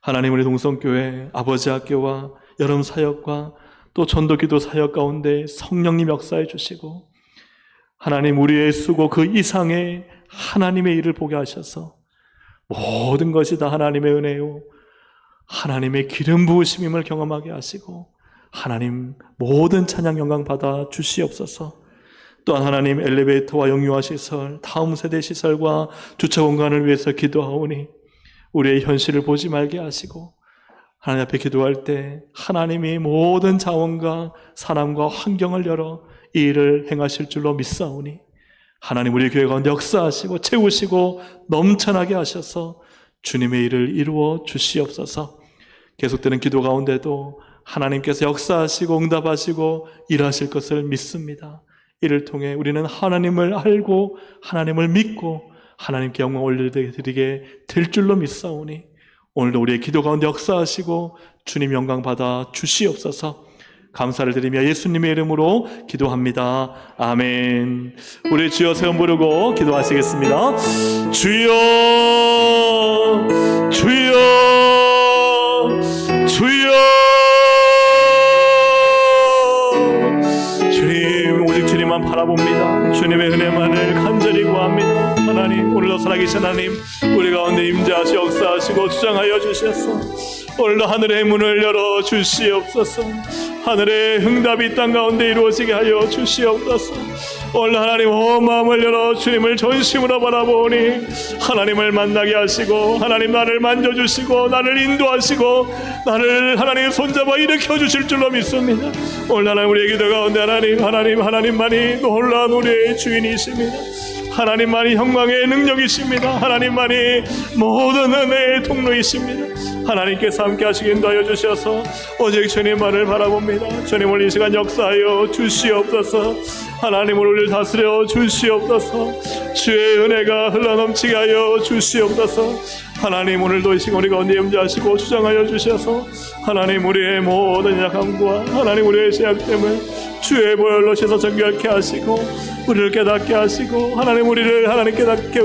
하나님, 우리 동성교회 아버지 학교와 여름 사역과 또 전도기도 사역 가운데 성령님 역사해 주시고 하나님, 우리의 수고 그 이상의 하나님의 일을 보게 하셔서 모든 것이 다 하나님의 은혜요 하나님의 기름 부으심임을 경험하게 하시고 하나님 모든 찬양 영광 받아 주시옵소서. 또한 하나님, 엘리베이터와 영유아 시설, 다음 세대 시설과 주차 공간을 위해서 기도하오니 우리의 현실을 보지 말게 하시고 하나님 앞에 기도할 때 하나님이 모든 자원과 사람과 환경을 열어 이 일을 행하실 줄로 믿사오니 하나님, 우리 교회 가운데 역사하시고 채우시고 넘쳐나게 하셔서 주님의 일을 이루어 주시옵소서. 계속되는 기도 가운데도 하나님께서 역사하시고 응답하시고 일하실 것을 믿습니다. 이를 통해 우리는 하나님을 알고 하나님을 믿고 하나님께 영광 올려드리게 될 줄로 믿사오니 오늘도 우리의 기도 가운데 역사하시고 주님 영광 받아 주시옵소서. 감사를 드리며 예수님의 이름으로 기도합니다. 아멘. 우리 주여 세번 부르고 기도하시겠습니다. 주여, 주여, 주여. 주님, 오직 주님만 바라봅니다. 주님의 은혜만을 간절히 구합니다. 하나님, 오늘도 살아계신 하나님, 우리 가운데 임재하시 역사하시고 주장하여 주셔서 오늘도 하늘의 문을 열어 주시옵소서. 하늘의 응답이 이 땅 가운데 이루어지게 하여 주시옵소서. 오늘 하나님 온 마음을 열어 주님을 전심으로 바라보니 하나님을 만나게 하시고 하나님 나를 만져주시고 나를 인도하시고 나를 하나님 손잡아 일으켜 주실 줄로 믿습니다. 오늘 하나님 우리의 기도 가운데 하나님만이 놀라운 우리의 주인이십니다. 하나님만이 영광의 능력이십니다. 하나님만이 모든 은혜의 통로이십니다. 하나님께서 함께 하시기 인도하여 주셔서 오직 주님만을 바라봅니다. 주님을 이 시간 역사하여 주시옵소서. 하나님을 우리를 다스려 주시옵소서. 주의 은혜가 흘러넘치게 하여 주시옵소서. 하나님, 오늘도 이 시간 우리 가운데 임재하시고 주장하여 주셔서 하나님 우리의 모든 약함과 하나님 우리의 죄악됨을 주의 보혈로 씻어 정결케 하시고 우리를 깨닫게 하시고 하나님 우리를 하나님 깨닫게